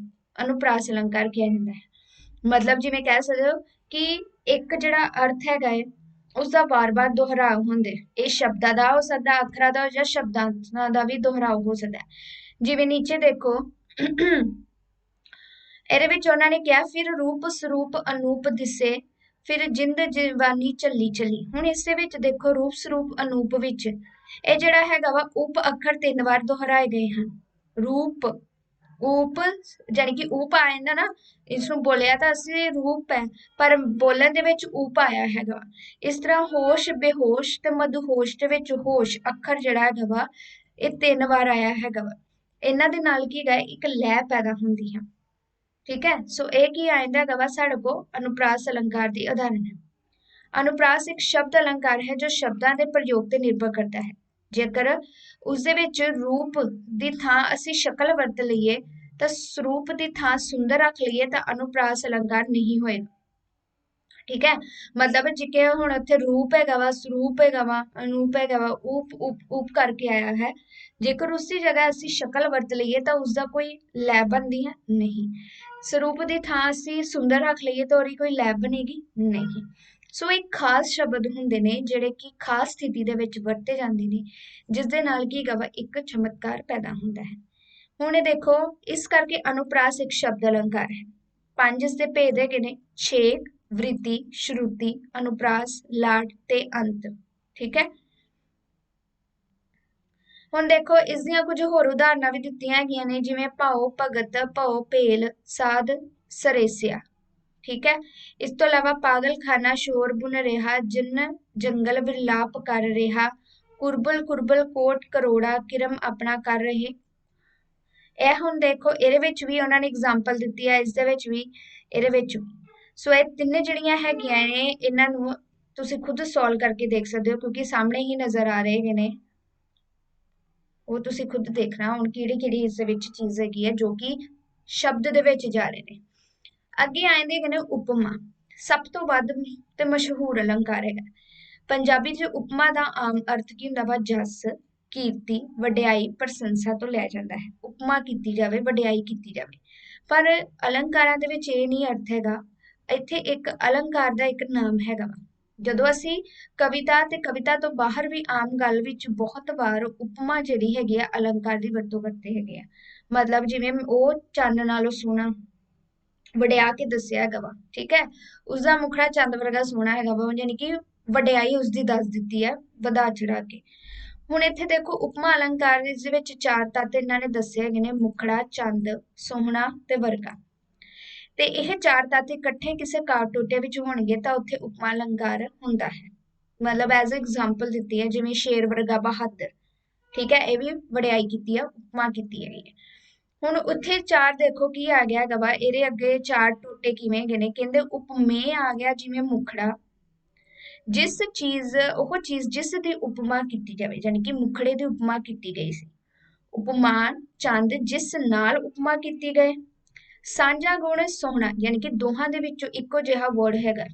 Speaker 1: ਅਨੁਪ੍ਰਾਸ ਅਲੰਕਾਰ ਕਿਹਾ ਜਾਂਦਾ ਹੈ। ਮਤਲਬ ਜਿਵੇਂ ਕਹਿ ਸਕਦੇ ਹੋ ਕਿ ਇੱਕ ਜਿਹੜਾ ਅਰਥ ਹੈਗਾ ਹੈ ਉਸਦਾ ਵਾਰ-ਵਾਰ ਦੁਹਰਾਓ ਹੁੰਦੇ, ਇਹ ਸ਼ਬਦਾਂ ਦਾ ਹੋ ਸਕਦਾ, ਅੱਖਰਾਂ ਦਾ ਜਾਂ ਸ਼ਬਦਾਂ ਦਾ ਵੀ ਦੁਹਰਾਓ ਹੋ ਸਕਦਾ। ਜਿਵੇਂ ਨੀਚੇ ਦੇਖੋ ਇਹਦੇ ਵਿੱਚ ਉਹਨਾਂ ਨੇ ਕਿਹਾ ਫਿਰ ਰੂਪ ਸਰੂਪ ਅਨੂਪ ਦਿਸੇ, ਫਿਰ ਜਿੰਦ ਜਵਾਨੀ ਝੱਲੀ ਝੱਲੀ। ਹੁਣ ਇਸ ਦੇ ਵਿੱਚ ਦੇਖੋ ਰੂਪ ਸਰੂਪ ਅਨੂਪ ਵਿੱਚ ਇਹ ਜਿਹੜਾ ਹੈਗਾ ਵਾ ਉਪ ਅੱਖਰ 3 ਵਾਰ ਦੁਹਰਾਏ ਗਏ ਹਨ। ਰੂਪ ਉਪ ਜਾਨੀ ਕਿ ਉਪ ਆ ਜਾਂਦਾ ਨਾ, ਇਸਨੂੰ ਬੋਲਿਆ ਤਾਂ ਅਸੀਂ ਰੂਪ ਹੈ ਪਰ ਬੋਲਣ ਦੇ ਵਿੱਚ ਉਪ ਆਇਆ ਹੈਗਾ। ਇਸ ਤਰ੍ਹਾਂ ਹੋਸ਼, ਬੇਹੋਸ਼ ਤੇ ਮਦਹੋਸ਼ ਦੇ ਵਿੱਚ ਹੋਸ਼ ਅੱਖਰ ਜਿਹੜਾ ਹੈਗਾ ਵਾ ਇਹ 3 ਵਾਰ ਆਇਆ ਹੈਗਾ ਵਾ। ਇਹਨਾਂ ਦੇ ਨਾਲ ਕੀ ਹੈਗਾ ਇੱਕ ਲੈਅ ਪੈਦਾ ਹੁੰਦੀ ਹੈ। ਠੀਕ ਹੈ, ਸੋ ਇਹ ਕੀ ਆਇੰਦਾ ਹੈਗਾ ਵਾ ਸਾਡੇ ਕੋਲ ਅਨੁਪ੍ਰਾਸ ਅਲੰਕਾਰ ਦੀ ਉਦਾਹਰਨ ਹੈ। ਅਨੁਪ੍ਰਾਸ ਇੱਕ ਸ਼ਬਦ ਅਲੰਕਾਰ ਹੈ ਜੋ ਸ਼ਬਦਾਂ ਦੇ ਪ੍ਰਯੋਗ ਤੇ ਨਿਰਭਰ ਕਰਦਾ ਹੈ। ਜੇਕਰ ਉਸ ਦੇ ਵਿੱਚ ਰੂਪ ਦੀ ਥਾਂ ਅਸੀਂ ਸ਼ਕਲ ਵਰਤ ਲਈਏ ਤਾਂ ਸਰੂਪ ਦੀ ਥਾਂ ਸੁੰਦਰ ਰੱਖ ਲਈਏ ਤਾਂ ਅਨੁਪ੍ਰਾਸ ਅਲੰਕਾਰ ਨਹੀਂ ਹੋਏਗਾ। ਠੀਕ ਹੈ, ਮਤਲਬ ਜਿਵੇਂ ਹੁਣ ਇੱਥੇ ਰੂਪ ਹੈਗਾ ਵਾ, ਸਰੂਪ ਹੈਗਾ ਵਾ, ਅਨੂਪ ਹੈਗਾ ਵਾ, ਉਪ ਕਰਕੇ ਆਇਆ ਹੈ। ਜੇਕਰ ਉਸਦੀ ਜਗ੍ਹਾ ਅਸੀਂ ਸ਼ਕਲ ਵਰਤ ਲਈਏ ਤਾਂ ਉਸਦਾ ਕੋਈ ਲੈ ਬਣਦੀ ਹੈ ਨਹੀਂ। ਸਰੂਪ ਦੀ ਥਾਂ ਅਸੀਂ ਸੁੰਦਰ ਰੱਖ ਲਈਏ ਤਾਂ ਉਹਦੀ ਕੋਈ ਲੈ ਬਣੇਗੀ ਨਹੀਂ। ਸੋ ਇੱਕ ਖਾਸ ਸ਼ਬਦ ਹੁੰਦੇ ਨੇ ਜਿਹੜੇ ਕਿ ਖਾਸ ਸਥਿਤੀ ਦੇ ਵਿੱਚ ਵਰਤੇ ਜਾਂਦੇ ਨੇ, ਜਿਸ ਦੇ ਨਾਲ ਕੀ ਹੈਗਾ ਵਾ ਇੱਕ ਚਮਤਕਾਰ ਪੈਦਾ ਹੁੰਦਾ ਹੈ। ਹੁਣ ਇਹ ਦੇਖੋ, ਇਸ ਕਰਕੇ ਅਨੁਪ੍ਰਾਸ ਇੱਕ ਸ਼ਬਦ ਅਲੰਕਾਰ ਹੈ। 5 ਇਸ ਦੇ ਭੇਦ ਹੈਗੇ ਨੇ, ਛੇਕ, ਵ੍ਰਿਤੀ, ਸ਼ਰੂਤੀ, ਅਨੁਪ੍ਰਾਸ, ਲਾਟ ਤੇ ਅੰਤ। ਠੀਕ ਹੈ, ਹੁਣ ਦੇਖੋ ਇਸ ਦੀਆਂ ਕੁਝ ਹੋਰ ਉਦਾਹਰਨਾਂ ਵੀ ਦਿੱਤੀਆਂ ਹੈਗੀਆਂ ਨੇ, ਜਿਵੇਂ ਭਾਉ, ਭਗਤ, ਭਉ, ਭੇਲ, ਸਾਧ, ਸਰੇਸਿਆ। ਠੀਕ ਹੈ, ਇਸ ਤੋਂ ਇਲਾਵਾ ਪਾਗਲਖਾਨਾ ਸ਼ੋਰ ਬੁਣ ਰਿਹਾ, ਜਿਨ ਜੰਗਲ ਵਿਲਾਪ ਕਰ ਰਿਹਾ, ਕੁਰਬਲ ਕੁਰਬਲ ਕੋਟ ਕਰੋੜਾ, ਕਿਰਮ ਆਪਣਾ ਕਰ ਰਹੇ। ਇਹ ਹੁਣ ਦੇਖੋ ਇਹਦੇ ਵਿੱਚ ਵੀ ਉਹਨਾਂ ਨੇ ਐਗਜ਼ਾਮਪਲ ਦਿੱਤੀ ਹੈ, ਇਸ ਦੇ ਵਿੱਚ ਵੀ, ਇਹਦੇ ਵਿੱਚ ਵੀ। ਸੋ ਇਹ ਤਿੰਨੇ ਜਿਹੜੀਆਂ ਹੈਗੀਆਂ ਨੇ, ਇਹਨਾਂ ਨੂੰ ਤੁਸੀਂ ਖੁਦ ਸੋਲਵ ਕਰਕੇ ਦੇਖ ਸਕਦੇ ਹੋ, ਕਿਉਂਕਿ ਸਾਹਮਣੇ ਹੀ ਨਜ਼ਰ ਆ ਰਹੇ ਨੇ। ਉਹ ਤੁਸੀਂ ਖੁਦ ਦੇਖਣਾ ਹੁਣ ਕਿਹੜੀ ਕਿਹੜੀ ਇਸ ਦੇ ਵਿੱਚ ਚੀਜ਼ ਹੈਗੀ ਹੈ ਜੋ ਕਿ ਸ਼ਬਦ ਦੇ ਵਿੱਚ ਜਾ ਰਹੇ ਨੇ। ਅੱਗੇ ਆਉਂਦੇ ਹੈਗੇ ਨੇ ਉਪਮਾ, ਸਭ ਤੋਂ ਵੱਧ ਤੇ ਮਸ਼ਹੂਰ ਅਲੰਕਾਰ ਹੈਗਾ। ਪੰਜਾਬੀ 'ਚ ਉਪਮਾ ਦਾ ਆਮ ਅਰਥ ਕੀ ਹੁੰਦਾ ਵਾ? ਜਸ, ਕੀਰਤੀ, ਵਡਿਆਈ, ਪ੍ਰਸ਼ੰਸਾ ਤੋਂ ਲਿਆ ਜਾਂਦਾ ਹੈ। ਉਪਮਾ ਕੀਤੀ ਜਾਵੇ, ਵਡਿਆਈ ਕੀਤੀ ਜਾਵੇ। ਪਰ ਅਲੰਕਾਰਾਂ ਦੇ ਵਿੱਚ ਇਹ ਨਹੀਂ ਅਰਥ ਹੈਗਾ। ਇੱਥੇ ਇੱਕ ਅਲੰਕਾਰ ਦਾ ਇੱਕ ਨਾਮ ਹੈਗਾ ਵਾ। ਜਦੋਂ ਅਸੀਂ ਕਵਿਤਾ ਤੇ ਕਵਿਤਾ ਤੋਂ ਬਾਹਰ ਵੀ ਆਮ ਗੱਲ ਵਿੱਚ ਬਹੁਤ ਵਾਰ ਉਪਮਾ ਜਿਹੜੀ ਹੈਗੀ ਆ ਅਲੰਕਾਰ ਦੀ ਵਰਤੋਂ ਕਰਦੇ ਹੈਗੇ ਆ। ਮਤਲਬ ਜਿਵੇਂ ਉਹ ਚੰਨ ਨਾਲੋਂ ਸੋਹਣਾ ਵਡਿਆ ਕੇ ਦੱਸਿਆ ਹੈਗਾ ਵਾ। ਠੀਕ ਹੈ, ਉਸਦਾ ਮੁਖੜਾ ਚੰਦ ਵਰਗਾ ਸੋਹਣਾ ਹੈਗਾ ਵਾ, ਯਾਨੀ ਕਿ ਵਡਿਆਈ ਉਸਦੀ ਦੱਸ ਦਿੱਤੀ ਹੈ ਵਧਾ ਚੜਾ ਕੇ। ਹੁਣ ਇੱਥੇ ਦੇਖੋ ਉਪਮਾ ਅਲੰਕਾਰ ਦੇ ਵਿੱਚ 4 ਤੱਤ ਇਹਨਾਂ ਨੇ ਦੱਸੇ ਹੈਗੇ ਨੇ, ਮੁਖੜਾ, ਚੰਦ, ਸੋਹਣਾ ਤੇ ਵਰਗਾ। ਤੇ ਇਹ 4 ਤੱਤ ਇਕੱਠੇ ਕਿਸੇ ਕਾਰ ਟੋਟੇ ਵਿੱਚ ਹੋਣਗੇ ਤਾਂ ਉੱਥੇ ਉਪਮਾ ਅਲੰਕਾਰ ਹੁੰਦਾ ਹੈ। ਮਤਲਬ ਐਜ਼ ਐਗਜ਼ਾਮਪਲ ਦਿੱਤੀ ਹੈ, ਜਿਵੇਂ ਸ਼ੇਰ ਵਰਗਾ ਬਹਾਦਰ। ਠੀਕ ਹੈ, ਇਹ ਵੀ ਵਡਿਆਈ ਕੀਤੀ ਹੈ, ਉਪਮਾ ਕੀਤੀ ਹੈਗੀ ਹੈ। ਹੁਣ ਉੱਥੇ 4 ਦੇਖੋ ਕੀ ਆ ਗਿਆ ਹੈਗਾ ਵਾ, ਇਹਦੇ ਅੱਗੇ 4 ਟੋਟੇ ਕਿਵੇਂ ਹੈਗੇ ਨੇ? ਕਹਿੰਦੇ ਉਪਮੇ ਆ ਗਿਆ, ਜਿਵੇਂ ਮੁਖੜਾ, ਜਿਸ ਚੀਜ਼ ਉਹ ਚੀਜ਼ ਜਿਸ ਦੀ ਉਪਮਾ ਕੀਤੀ ਜਾਵੇ, ਯਾਨੀ ਕਿ ਮੁਖੜੇ ਦੀ ਉਪਮਾ ਕੀਤੀ ਗਈ ਸੀ। ਉਪਮਾਨ, ਚੰਦ, ਜਿਸ ਨਾਲ ਉਪਮਾ ਕੀਤੀ ਗਈ। ਸਾਂਝਾ ਗੁਣ, ਸੋਹਣਾ, ਯਾਨੀ ਕਿ ਦੋਹਾਂ ਦੇ ਵਿੱਚੋਂ ਇੱਕੋ ਜਿਹਾ ਵਰਡ ਹੈਗਾ।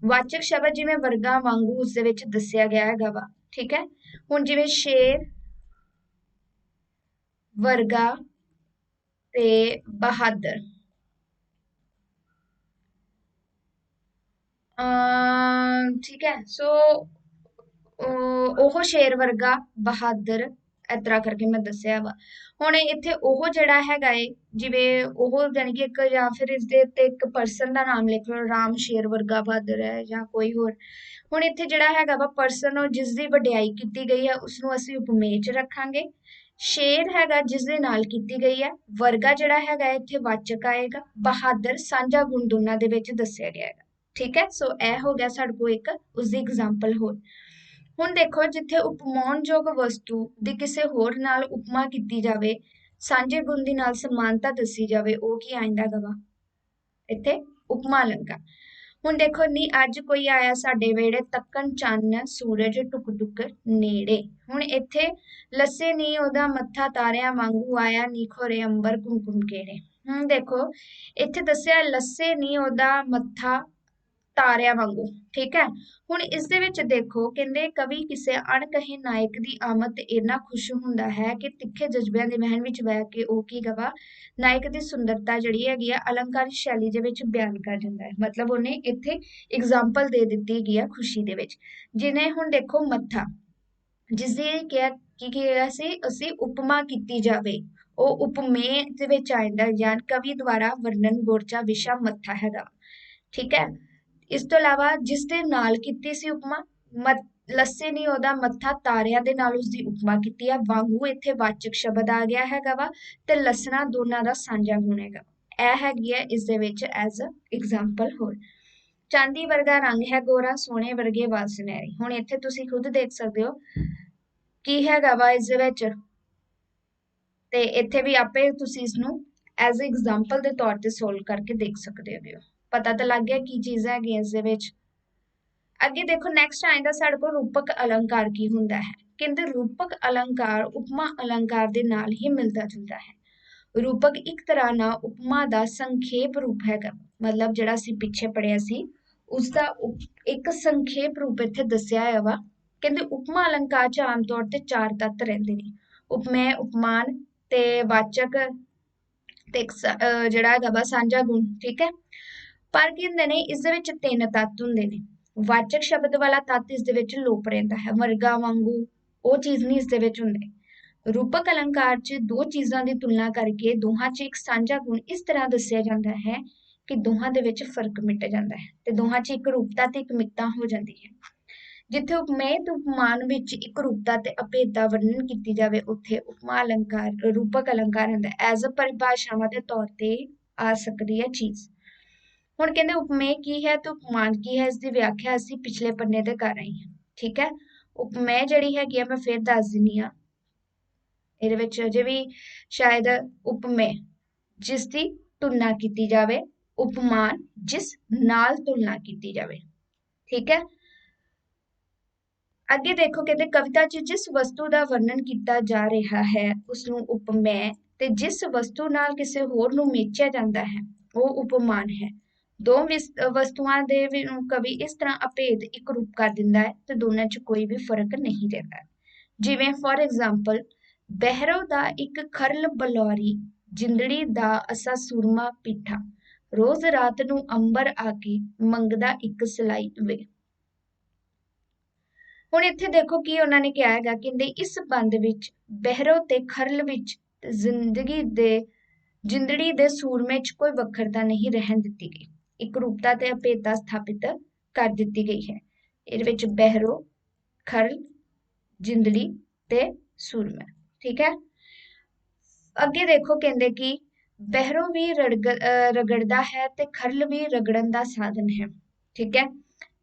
Speaker 1: ਵਾਚਕ ਸ਼ਬਦ ਜਿਵੇਂ ਵਰਗਾ, ਵਾਂਗੂ ਉਸ ਦੇ ਵਿੱਚ ਦੱਸਿਆ ਗਿਆ ਹੈਗਾ ਵਾ। ਠੀਕ ਹੈ, ਹੁਣ ਜਿਵੇਂ ਸ਼ੇਰ ਵਰਗਾ ਤੇ ਬਹਾਦਰ। ਠੀਕ ਹੈ, ਸੋ ਉਹ ਸ਼ੇਰ ਵਰਗਾ ਬਹਾਦਰ ਇਸ ਤਰ੍ਹਾਂ ਕਰਕੇ ਮੈਂ ਦੱਸਿਆ ਵਾ। ਹੁਣ ਇੱਥੇ ਉਹ ਜਿਹੜਾ ਹੈਗਾ ਏ, ਜਿਵੇਂ ਉਹ ਜਾਣੀ ਕਿ ਇੱਕ ਜਾਂ ਫਿਰ ਇਸਦੇ ਉੱਤੇ ਇੱਕ ਪਰਸਨ ਦਾ ਨਾਮ ਲਿਖ ਲਓ, ਰਾਮ ਸ਼ੇਰ ਵਰਗਾ ਬਹਾਦਰ ਹੈ ਜਾਂ ਕੋਈ ਹੋਰ। ਹੁਣ ਇੱਥੇ ਜਿਹੜਾ ਹੈਗਾ ਵਾ ਪਰਸਨ, ਜਿਸ ਦੀ ਵਡਿਆਈ ਕੀਤੀ ਗਈ ਹੈ, ਉਸਨੂੰ ਅਸੀਂ ਉਪਮੇୟ 'ਚ ਰੱਖਾਂਗੇ। ਸ਼ੇਰ ਹੈਗਾ ਜਿਸ ਦੇ ਨਾਲ ਕੀਤੀ ਗਈ ਹੈ, ਵਰਗਾ ਜਿਹੜਾ ਹੈਗਾ ਇੱਥੇ ਵਾਚਕ ਆਏਗਾ, ਬਹਾਦਰ ਸਾਂਝਾ ਗੁਣ ਦੋਨਾਂ ਦੇ ਵਿੱਚ ਦੱਸਿਆ ਗਿਆ ਹੈਗਾ। ਠੀਕ ਹੈ, ਸੋ ਇਹ ਹੋ ਗਿਆ ਸਾਡੇ ਕੋਲ ਇੱਕ ਉਸਦੀ ਐਗਜ਼ਾਮਪਲ ਹੋਰ। ਹੁਣ ਦੇਖੋ, ਜਿੱਥੇ ਉਪਮਾਨਯੋਗ ਵਸਤੂ ਦੀ ਕਿਸੇ ਹੋਰ ਨਾਲ ਉਪਮਾ ਕੀਤੀ ਜਾਵੇ, ਸਾਂਝੇ ਗੁਣ ਦੀ ਨਾਲ ਸਮਾਨਤਾ ਦੱਸੀ ਜਾਵੇ, ਉਹ ਕੀ ਆਂਦਾ ਵਾ ਇੱਥੇ? ਉਪਮਾ ਅਲੰਕਾਰ। ਹੁਣ ਦੇਖੋ, ਨੀ ਅੱਜ ਕੋਈ ਆਇਆ ਸਾਡੇ ਵੇੜੇ, ਤੱਕਣ ਚੰਨ ਸੂਰਜ ਟੁਕ ਟੁਕ ਨੇੜੇ। ਹੁਣ ਇੱਥੇ ਲੱਸੇ ਨੀ ਉਹਦਾ ਮੱਥਾ ਤਾਰਿਆਂ ਵਾਂਗੂ ਆਇਆ, ਨੀ ਖੋਰੇ ਅੰਬਰ ਕੁਮਕੁਮ ਕਿਹੜੇ। ਹੁਣ ਦੇਖੋ ਇੱਥੇ ਦੱਸਿਆ ਲੱਸੇ ਨੀ ਉਹਦਾ ਮੱਥਾ ਤਾਰਿਆਂ ਵਾਂਗੂ। ਠੀਕ ਹੈ, ਹੁਣ ਇਸ ਦੇ ਵਿੱਚ ਦੇਖੋ ਕਹਿੰਦੇ ਕਵੀ ਕਿਸੇ ਅਣਕਹੇ ਨਾਇਕ ਦੀ ਆਮਦ ਤੇ ਇੰਨਾ ਖੁਸ਼ ਹੁੰਦਾ ਹੈ ਕਿ ਤਿੱਖੇ ਜਜ਼ਬਿਆਂ ਦੇ ਮਹਿਲ ਵਿੱਚ ਬਹਿ ਕੇ ਉਹ ਕੀ ਗਵਾ ਨਾਇਕ ਦੀ ਸੁੰਦਰਤਾ ਜਿਹੜੀ ਹੈਗੀ ਆ ਅਲੰਕਾਰਿਕ ਸ਼ੈਲੀ ਦੇ ਵਿੱਚ ਬਿਆਨ ਕਰ ਦਿੰਦਾ ਹੈ। ਮਤਲਬ ਉਹਨੇ ਇੱਥੇ ਐਗਜ਼ਾਮਪਲ ਦੇ ਦਿੱਤੀ ਹੈਗੀ ਆ ਖੁਸ਼ੀ ਦੇ ਵਿੱਚ। ਜਿਵੇਂ ਹੁਣ ਦੇਖੋ ਮੱਥਾ, ਜਿਸ ਦੀ ਕੀ ਕਿਹਾ ਸੀ ਅਸੀਂ ਉਪਮਾ ਕੀਤੀ ਜਾਵੇ, ਉਹ ਉਪਮੇय ਦੇ ਵਿੱਚ ਆਉਂਦਾ ਜਾਂ ਕਵੀ ਦੁਆਰਾ ਵਰਣਨ ਗੋਰਚਾ ਵਿਸ਼ਾ ਮੱਥਾ ਹੈਗਾ। ਠੀਕ ਹੈ, ਇਸ ਤੋਂ ਇਲਾਵਾ ਜਿਸ ਦੇ ਨਾਲ ਕੀਤੀ ਸੀ ਉਪਮਾ, ਲੱਸੇ ਨੀ ਉਹਦਾ ਮੱਥਾ ਤਾਰਿਆਂ ਦੇ ਨਾਲ ਉਸਦੀ ਉਪਮਾ ਕੀਤੀ ਆ। ਵਾਂਗੂ ਇੱਥੇ ਵਾਚਕ ਸ਼ਬਦ ਆ ਗਿਆ ਹੈਗਾ ਵਾ ਤੇ ਲੱਸਣਾ ਦੋਨਾਂ ਦਾ ਸਾਂਝਾ ਗੁਣ ਹੈਗਾ। ਇਹ ਹੈਗੀ ਹੈ ਇਸ ਦੇ ਵਿੱਚ ਐਜ਼ ਐਗਜ਼ਾਮਪਲ ਹੋਰ। ਚਾਂਦੀ ਵਰਗਾ ਰੰਗ ਹੈ ਗੋਰਾ, ਸੋਨੇ ਵਰਗੇ ਵਾਲ ਸੁਨਹਿਰੇ। ਹੁਣ ਇੱਥੇ ਤੁਸੀਂ ਖੁਦ ਦੇਖ ਸਕਦੇ ਹੋ ਕੀ ਹੈਗਾ ਵਾ ਇਸ ਦੇ ਵਿੱਚ, ਤੇ ਇੱਥੇ ਵੀ ਆਪੇ ਤੁਸੀਂ ਇਸ ਨੂੰ ਐਜ਼ ਐਗਜ਼ਾਮਪਲ ਦੇ ਤੌਰ ਤੇ ਸੋਲਵ ਕਰਕੇ ਦੇਖ ਸਕਦੇ ਹੋ। ਪਤਾ ਤਾਂ ਲੱਗ ਗਿਆ ਕੀ ਚੀਜ਼ ਹੈਗੀ ਇਸ ਦੇ ਵਿੱਚ। ਅੱਗੇ ਦੇਖੋ ਨੈਕਸਟ ਆਇੰਦਾ ਸਾਡੇ ਕੋਲ ਰੂਪਕ ਅਲੰਕਾਰ ਕੀ ਹੁੰਦਾ ਹੈ। ਕਹਿੰਦੇ ਰੂਪਕ ਅਲੰਕਾਰ ਉਪਮਾ ਅਲੰਕਾਰ ਦੇ ਨਾਲ ਹੀ ਮਿਲਦਾ ਜੁਲਦਾ ਹੈ। रूपक एक तरह ना उपमा दा संखेप रूप हैगा, मतलब ਜਿਹੜਾ ਅਸੀਂ ਪਿੱਛੇ ਪੜਿਆ ਸੀ ਉਸ ਦਾ ਇੱਕ ਸੰਖੇਪ ਰੂਪ ਇੱਥੇ ਦੱਸਿਆ ਹੈ ਵਾ। ਕਹਿੰਦੇ ਉਪਮਾ ਅਲੰਕਾਰ ਚ ਆਮ ਤੌਰ ਤੇ ਚਾਰ ਤੱਤ ਰਹਿੰਦੇ ਨੇ, ਉਪਮੇय, ਉਪਮਾਨ ਤੇ ਵਾਚਕ ਤੇ ਜਿਹੜਾ ਹੈਗਾ ਵਾ ਸਾਂਝਾ ਗੁਣ, ਠੀਕ ਹੈ। ਪਰ ਕੀ ਹੁੰਦੇ ਨੇ ਇਸ ਦੇ ਵਿੱਚ ਤਿੰਨ ਤੱਤ ਹੁੰਦੇ ਨੇ। ਵਾਚਕ ਸ਼ਬਦ ਵਾਲਾ ਤੱਤ ਇਸ ਦੇ ਵਿੱਚ ਲੋਪ ਰਹਿੰਦਾ ਹੈ, ਵਰਗਾ ਵਾਂਗੂ ਉਹ ਚੀਜ਼ ਨਹੀਂ ਇਸ ਦੇ ਵਿੱਚ ਹੁੰਦੇ। ਰੂਪਕ ਅਲੰਕਾਰ 'ਚ ਦੋ ਚੀਜ਼ਾਂ ਦੀ ਤੁਲਨਾ ਕਰਕੇ ਦੋਹਾਂ 'ਚ ਇੱਕ ਸਾਂਝਾ ਗੁਣ ਇਸ ਤਰ੍ਹਾਂ ਦੱਸਿਆ ਜਾਂਦਾ ਹੈ ਕਿ ਦੋਹਾਂ ਦੇ ਵਿੱਚ ਫਰਕ ਮਿਟ ਜਾਂਦਾ ਹੈ ਤੇ ਦੋਹਾਂ 'ਚ ਇੱਕ ਰੂਪਤਾ ਤੇ ਇੱਕ ਮਿਕਤਾ ਹੋ ਜਾਂਦੀ ਹੈ। ਜਿੱਥੇ ਉਪਮੇय ਤੇ ਉਪਮਾਨ ਵਿੱਚ ਇੱਕ ਰੂਪਤਾ ਤੇ ਅਭੇਦਤਾ ਵਰਣਨ ਕੀਤੀ ਜਾਵੇ, ਉੱਥੇ ਉਪਮਾ ਅਲੰਕਾਰ ਰੂਪਕ ਅਲੰਕਾਰ ਹੁੰਦਾ ਐਜ਼ ਅ ਪਰਿਭਾਸ਼ਾਵਾਂ ਦੇ ਤੌਰ ਤੇ ਆ ਸਕਦੀ ਹੈ ਚੀਜ਼। ਹੁਣ ਕਹਿੰਦੇ ਉਪਮੇय ਕੀ ਹੈ ਤੇ ਉਪਮਾਨ ਕੀ ਹੈ, ਇਸ ਦੀ ਵਿਆਖਿਆ ਅਸੀਂ ਪਿਛਲੇ ਪੰਨੇ ਤੇ ਕਰ ਰਹੇ ਹਾਂ, ਠੀਕ ਹੈ। ਉਪਮੇय ਜਿਹੜੀ ਹੈਗੀ ਆ ਮੈਂ ਫਿਰ ਦੱਸ ਦਿੰਦੀ ਹਾਂ, ਇਹਦੇ ਵਿੱਚ ਅਜੇ ਵੀ ਸ਼ਾਇਦ ਉਪਮੇय ਜਿਸ ਦੀ ਤੁਲਨਾ ਕੀਤੀ ਜਾਵੇ, ਉਪਮਾਨ ਜਿਸ ਨਾਲ ਤੁਲਨਾ ਕੀਤੀ ਜਾਵੇ, ਠੀਕ ਹੈ। ਅੱਗੇ ਦੇਖੋ ਕਹਿੰਦੇ ਕਵਿਤਾ 'ਚ ਜਿਸ ਵਸਤੂ ਦਾ ਵਰਣਨ ਕੀਤਾ ਜਾ ਰਿਹਾ ਹੈ ਉਸ ਨੂੰ ਉਪਮੇय ਤੇ ਜਿਸ ਵਸਤੂ ਨਾਲ ਕਿਸੇ ਹੋਰ ਨੂੰ ਮੇਚਿਆ ਜਾਂਦਾ ਹੈ ਉਹ ਉਪਮਾਨ ਹੈ। ਦੋ ਵਸਤੂਆਂ ਦੇ ਕਵੀ ਇਸ ਤਰ੍ਹਾਂ ਅਭੇਦ ਇੱਕ ਰੂਪ ਕਰ ਦਿੰਦਾ ਹੈ ਤੇ ਦੋਨਾਂ 'ਚ ਕੋਈ ਵੀ ਫਰਕ ਨਹੀਂ ਰਹਿੰਦਾ। ਜਿਵੇਂ ਫॉर एग्जांपल, ਬਹਿਰੋ ਦਾ ਇੱਕ ਖਰਲ ਬਲੌਰੀ, ਜਿੰਦੜੀ ਦਾ ਅਸਾ ਸੂਰਮਾ ਪੀਠਾ, ਰੋਜ਼ ਰਾਤ ਨੂੰ ਅੰਬਰ ਆ ਕੇ ਮੰਗਦਾ ਇੱਕ ਸਲਾਈ ਵੇ। ਹੁਣ ਇੱਥੇ ਦੇਖੋ ਕੀ ਉਹਨਾਂ ਨੇ ਕਿਹਾ ਹੈਗਾ, ਕਹਿੰਦੇ ਇਸ ਬੰਦ ਵਿੱਚ ਬਹਿਰੋ ਤੇ ਖਰਲ ਵਿੱਚ ਜਿੰਦੜੀ ਦੇ ਸੂਰਮੇ 'ਚ ਕੋਈ ਵੱਖਰਤਾ ਨਹੀਂ ਰਹਿਣ ਦਿੱਤੀ ਗਈ, ਇੱਕ ਰੂਪਤਾ ਤੇ ਅਭੇਦਤਾ ਸਥਾਪਿਤ ਕਰ ਦਿੱਤੀ ਗਈ ਹੈ। ਇਹਦੇ ਵਿੱਚ ਬਹਿਰੋ, ਖਰਲ, ਜਿੰਦੜੀ ਤੇ ਸੂਰਮਾ, ਠੀਕ ਹੈ। ਅੱਗੇ ਦੇਖੋ ਕਹਿੰਦੇ ਕਿ ਬਹਿਰੋ ਵੀ ਰਗੜਦਾ ਹੈ ਤੇ ਖਰਲ ਵੀ ਰਗੜਨ ਦਾ ਸਾਧਨ ਹੈ, ਠੀਕ ਹੈ।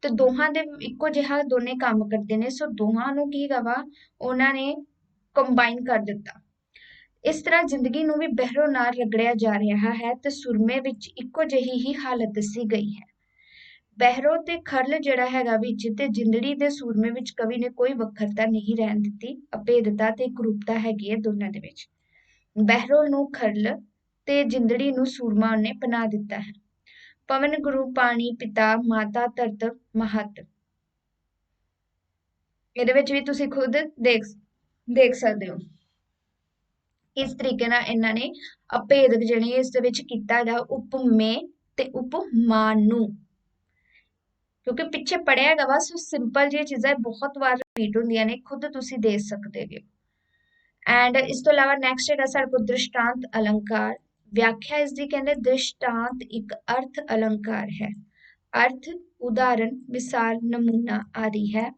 Speaker 1: ਤੇ ਦੋਹਾਂ ਦੇ ਇੱਕੋ ਜਿਹਾ ਦੋਨੇ ਕੰਮ ਕਰਦੇ ਨੇ, ਸੋ ਦੋਹਾਂ ਨੂੰ ਕੀ ਵਾ ਉਹਨਾਂ ਨੇ ਕੰਬਾਈਨ ਕਰ ਦਿੱਤਾ। ਇਸ ਤਰ੍ਹਾਂ ਜ਼ਿੰਦਗੀ ਨੂੰ ਵੀ ਬਹਿਰੋ ਨਾਲ ਰਗੜਿਆ ਜਾ ਰਿਹਾ ਹੈ ਤੇ ਸੁਰਮੇ ਵਿੱਚ ਇੱਕੋ ਜਿਹੀ ਹੀ ਹਾਲਤ ਦੱਸੀ ਗਈ ਹੈ। ਬਹਿਰੋ ਤੇ ਖਰਲ ਜਿਹੜਾ ਹੈਗਾ ਵਿੱਚ ਤੇ ਜਿੰਦੜੀ ਦੇ ਸੂਰਮੇ ਵਿੱਚ ਕਵੀ ਨੇ ਕੋਈ ਵੱਖਰਤਾ ਨਹੀਂ ਰਹਿਣ ਦਿੱਤੀ, ਅਭੇਦਤਾ ਤੇ ਇਕਰੂਪਤਾ ਹੈਗੀ ਹੈ ਦੋਨਾਂ ਦੇ ਵਿੱਚ। ਬਹਿਰੋ ਨੂੰ ਖਰਲ ਤੇ ਜਿੰਦੜੀ ਨੂੰ ਸੂਰਮਾ ਨੇ ਬਣਾ ਦਿੱਤਾ ਹੈ। ਪਵਨ ਗੁਰੂ ਪਾਣੀ ਪਿਤਾ ਮਾਤਾ ਧਰਤ ਮਹਤ, ਇਹਦੇ ਵਿੱਚ ਵੀ ਤੁਸੀਂ ਖੁਦ ਦੇਖ ਸਕਦੇ ਹੋ। ਇਸ ਤਰੀਕੇ ਨਾਲ ਇਹਨਾਂ ਨੇ ਅਭੇਦਕ ਜਿਹੜੀ ਇਸ ਦੇ ਵਿੱਚ ਕੀਤਾ ਹੈਗਾ ਉਪਮੇय ਤੇ ਉਪਮਾਨ ਨੂੰ, ਕਿਉਂਕਿ ਪਿੱਛੇ ਪੜਿਆ ਹੈਗਾ ਵਾ, ਸੋ ਸਿੰਪਲ ਜਿਹੀ ਚੀਜ਼ਾਂ ਬਹੁਤ ਵਾਰ ਰਿਪੀਟ ਹੁੰਦੀਆਂ ਨੇ, ਖੁਦ ਤੁਸੀਂ ਦੇਖ ਸਕਦੇ ਹੋ। ਐਂਡ ਇਸ ਤੋਂ ਇਲਾਵਾ ਨੈਕਸਟ ਹੈਗਾ ਸਾਡੇ ਕੋਲ ਦ੍ਰਿਸ਼ਟਾਂਤ ਅਲੰਕਾਰ। ਵਿਆਖਿਆ ਇਸ ਦੀ ਕਹਿੰਦੇ ਦ੍ਰਿਸ਼ਟਾਂਤ ਇੱਕ ਅਰਥ ਅਲੰਕਾਰ ਹੈ। ਅਰਥ ਉਦਾਹਰਨ, ਮਿਸਾਲ, ਨਮੂਨਾ ਆਦਿ ਹੈ।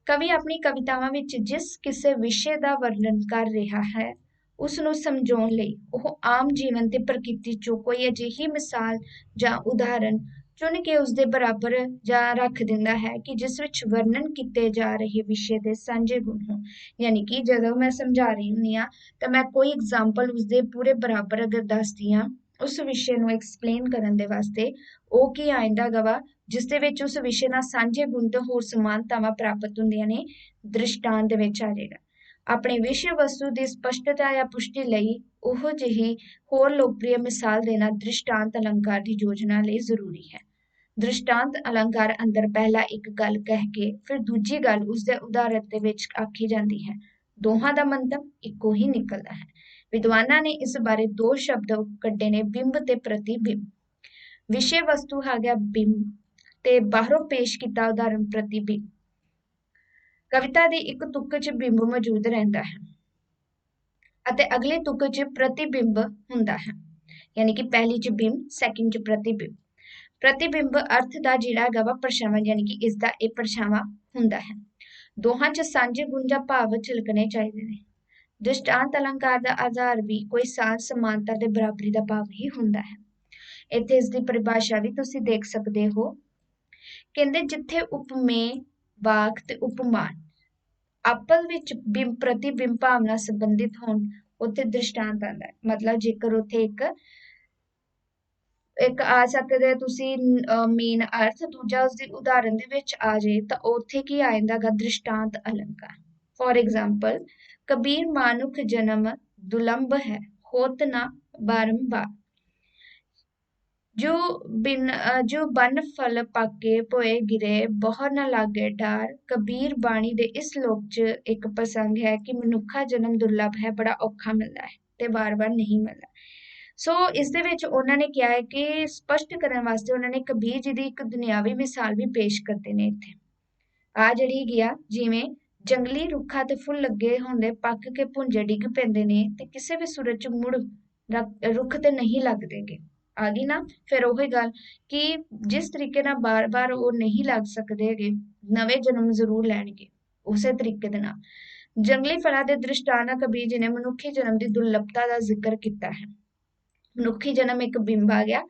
Speaker 1: ਕਵੀ ਆਪਣੀ ਕਵਿਤਾਵਾਂ ਵਿੱਚ ਜਿਸ ਕਿਸੇ ਵਿਸ਼ੇ ਦਾ ਵਰਣਨ ਕਰ ਰਿਹਾ ਹੈ ਉਸ ਨੂੰ ਸਮਝਾਉਣ ਲਈ ਉਹ ਆਮ ਜੀਵਨ ਤੇ ਪ੍ਰਕਿਰਤੀ ਚੋਂ ਕੋਈ ਅਜਿਹੀ ਮਿਸਾਲ ਜਾਂ ਉਦਾਹਰਨ ਚੁਣ ਕੇ ਉਸ ਦੇ ਬਰਾਬਰ ਜਾਂ ਰੱਖ ਦਿੰਦਾ ਹੈ ਕਿ ਜਿਸ ਵਿੱਚ ਵਰਣਨ ਕੀਤੇ ਜਾ ਰਹੇ ਵਿਸ਼ੇ ਦੇ ਸਾਂਝੇ ਗੁਣ ਹੋਣ। ਯਾਨੀ ਕਿ ਜਦੋਂ ਮੈਂ ਸਮਝਾ ਰਹੀ ਹੁੰਦੀ ਹਾਂ ਤਾਂ ਮੈਂ ਕੋਈ ਐਗਜ਼ਾਮਪਲ ਉਸਦੇ ਪੂਰੇ ਬਰਾਬਰ ਅਗਰ ਦੱਸਦੀ ਹਾਂ ਉਸ ਵਿਸ਼ੇ ਨੂੰ ਐਕਸਪਲੇਨ ਕਰਨ ਦੇ ਵਾਸਤੇ, ਉਹ ਕੀ ਆਇਂਦਾ ਗਵਾ ਜਿਸ ਦੇ ਵਿੱਚ ਉਸ ਵਿਸ਼ੇ ਨਾਲ ਸਾਂਝੇ ਗੁਣ ਤੇ ਹੋਰ ਸਮਾਨਤਾਵਾਂ ਪ੍ਰਾਪਤ ਹੁੰਦੀਆਂ ਨੇ, ਦ੍ਰਿਸ਼ਟਾਂਤ ਦੇ ਵਿੱਚ ਆ ਜਾਏਗਾ। ਆਪਣੇ ਵਿਸ਼ੇ ਵਸਤੂ ਦੀ ਸਪਸ਼ਟਤਾ ਜਾਂ ਪੁਸ਼ਟੀ ਲਈ ਉਹ ਜਿਹੀ ਹੋਰ ਲੋਕਪ੍ਰਿਯ ਮਿਸਾਲ ਦੇਣਾ ਦ੍ਰਿਸ਼ਟਾਂਤ ਅਲੰਕਾਰ ਦੀ ਯੋਜਨਾ ਲਈ ਜ਼ਰੂਰੀ ਹੈ। ਦ੍ਰਿਸ਼ਟਾਂਤ ਅਲੰਕਾਰ ਅੰਦਰ ਪਹਿਲਾਂ ਇੱਕ ਗੱਲ ਕਹਿ ਕੇ ਫਿਰ ਦੂਜੀ ਗੱਲ ਉਸਦੇ ਉਦਾਹਰਣ ਦੇ ਵਿੱਚ ਆਖੀ ਜਾਂਦੀ ਹੈ। ਦੋਹਾਂ ਦਾ ਮੰਤਵ ਇੱਕੋ ਹੀ ਨਿਕਲਦਾ ਹੈ। ਵਿਦਵਾਨਾਂ ਨੇ ਇਸ ਬਾਰੇ ਦੋ ਸ਼ਬਦ ਕੱਢੇ ਨੇ, ਬਿੰਬ ਤੇ ਪ੍ਰਤੀਬਿੰਬ। ਵਿਸ਼ੇ ਵਸਤੂ ਆ ਗਿਆ ਬਿੰਬ ਤੇ ਬਾਹਰੋਂ ਪੇਸ਼ ਕੀਤਾ ਉਦਾਹਰਣ ਪ੍ਰਤੀਬਿੰਬ। ਕਵਿਤਾ ਦੀ ਇੱਕ ਤੁਕ 'ਚ ਬਿੰਬ ਮੌਜੂਦ ਰਹਿੰਦਾ ਹੈ ਅਤੇ ਅਗਲੇ ਤੁਕ 'ਚ ਪ੍ਰਤੀਬਿੰਬ ਹੁੰਦਾ ਹੈ, ਯਾਨੀ ਕਿ ਪਹਿਲੀ 'ਚ ਬਿੰਬ, ਸੈਕਿੰਡ 'ਚ ਪ੍ਰਤੀਬਿੰਬ। ਪ੍ਰਤੀਬਿੰਬ ਅਰਥ ਦਾ ਜਿਹੜਾ ਹੈਗਾ ਵਾ ਪਰਛਾਵਾਂ, ਯਾਨੀ ਕਿ ਇਸ ਦਾ ਇਹ ਪਰਛਾਵਾਂ ਹੁੰਦਾ ਹੈ। ਦੋਹਾਂ 'ਚ ਸਾਂਝੇ ਗੁਣ ਜਾਂ ਭਾਵ ਝਲਕਣੇ ਚਾਹੀਦੇ ਨੇ। ਦ੍ਰਿਸ਼ਟਾਂਤ ਅਲੰਕਾਰ ਦਾ ਆਧਾਰ ਵੀ ਕੋਈ ਸਾਂਝ ਸਮਾਨਤਾ ਤੇ ਬਰਾਬਰੀ ਦਾ ਭਾਵ ਹੀ ਹੁੰਦਾ ਹੈ। ਇੱਥੇ ਇਸ ਦੀ ਪਰਿਭਾਸ਼ਾ ਵੀ ਤੁਸੀਂ ਦੇਖ ਸਕਦੇ ਹੋ। ਕਹਿੰਦੇ ਜਿੱਥੇ ਉਪਮੇय, ਵਾਕ ਤੇ ਉਪਮਾਨ ਆਪਸ ਵਿੱਚ ਬਿੰਬ ਪ੍ਰਤੀਬਿੰਬ ਭਾਵਨਾ ਸੰਬੰਧਿਤ ਹੋਣ ਉੱਥੇ ਦ੍ਰਿਸ਼ਟਾਂਤ ਆਉਂਦਾ ਹੈ। ਮਤਲਬ ਜੇਕਰ ਉੱਥੇ ਇੱਕ ਆ ਸਕਦੇ ਤੁਸੀਂ ਮੇਨ ਅਰਥ, ਦੂਜਾ ਉਸਦੀ ਉਦਾਹਰਨ ਦੇ ਵਿੱਚ ਆ ਜਾਏ ਤਾਂ ਉੱਥੇ ਕੀ ਆ ਜਾਂਦਾਗਾ ਦ੍ਰਿਸ਼ਟਾਂਤ ਅਲੰਕਾਰ। ਫॉर एग्जांपल, कबीर मानुख जन्म दुलंभ है, होत ना बारंबार। जो बन फल पाके पोए गिरे बहुत न लागे डार। कबीर बाणी दे इस लोक च एक प्रसंग है कि मनुखा जन्म दुर्लभ है, बड़ा औखा मिलदा है ते बार-बार नहीं मिलदा। सो इस दे विच उन्हां ने किहा है कि स्पष्ट करन वास्ते उन्हां ने कबीर जी दी एक दुनियावी मिसाल भी पेश करदे ने इत्थे। आ ਜਿਹੜੀ ਹੈਗੀ ਆ ਜਿਵੇਂ ਜੰਗਲੀ ਰੁੱਖਾਂ ਤੇ ਫੁੱਲ ਲੱਗੇ ਹੁੰਦੇ ਪੱਕ ਕੇ ਭੁੰਜੇ ਡਿੱਗ ਪੈਂਦੇ ਨੇ ਤੇ ਕਿਸੇ ਵੀ ਸੂਰਤ ਚ ਮੁੜ ਰੁੱਖ ਤੇ ਨਹੀਂ ਲੱਗਦੇਗੇ। ਆ ਗਈ ਨਾ ਫਿਰ ਉਹੀ ਗੱਲ ਕਿ ਜਿਸ ਤਰੀਕੇ ਨਾਲ ਬਾਰ-ਬਾਰ ਉਹ ਨਹੀਂ ਲੱਗ ਸਕਦੇ ਹੈਗੇ, ਨਵੇਂ ਜਨਮ ਜ਼ਰੂਰ ਲੈਣਗੇ ਉਸੇ ਤਰੀਕੇ ਦੇ ਨਾਲ। ਜੰਗਲੀ ਫਲਾਂ ਦੇ ਦ੍ਰਿਸ਼ਟਾਂਤ ਕਬੀਰ ਜੀ ਨੇ ਮਨੁੱਖੀ ਜਨਮ ਦੀ ਦੁਰਲਭਤਾ ਦਾ ਜ਼ਿਕਰ ਕੀਤਾ ਹੈ। ਮਨੁੱਖੀ ਜਨਮ ਇੱਕ ਬਿੰਬ ਆ ਗਿਆ,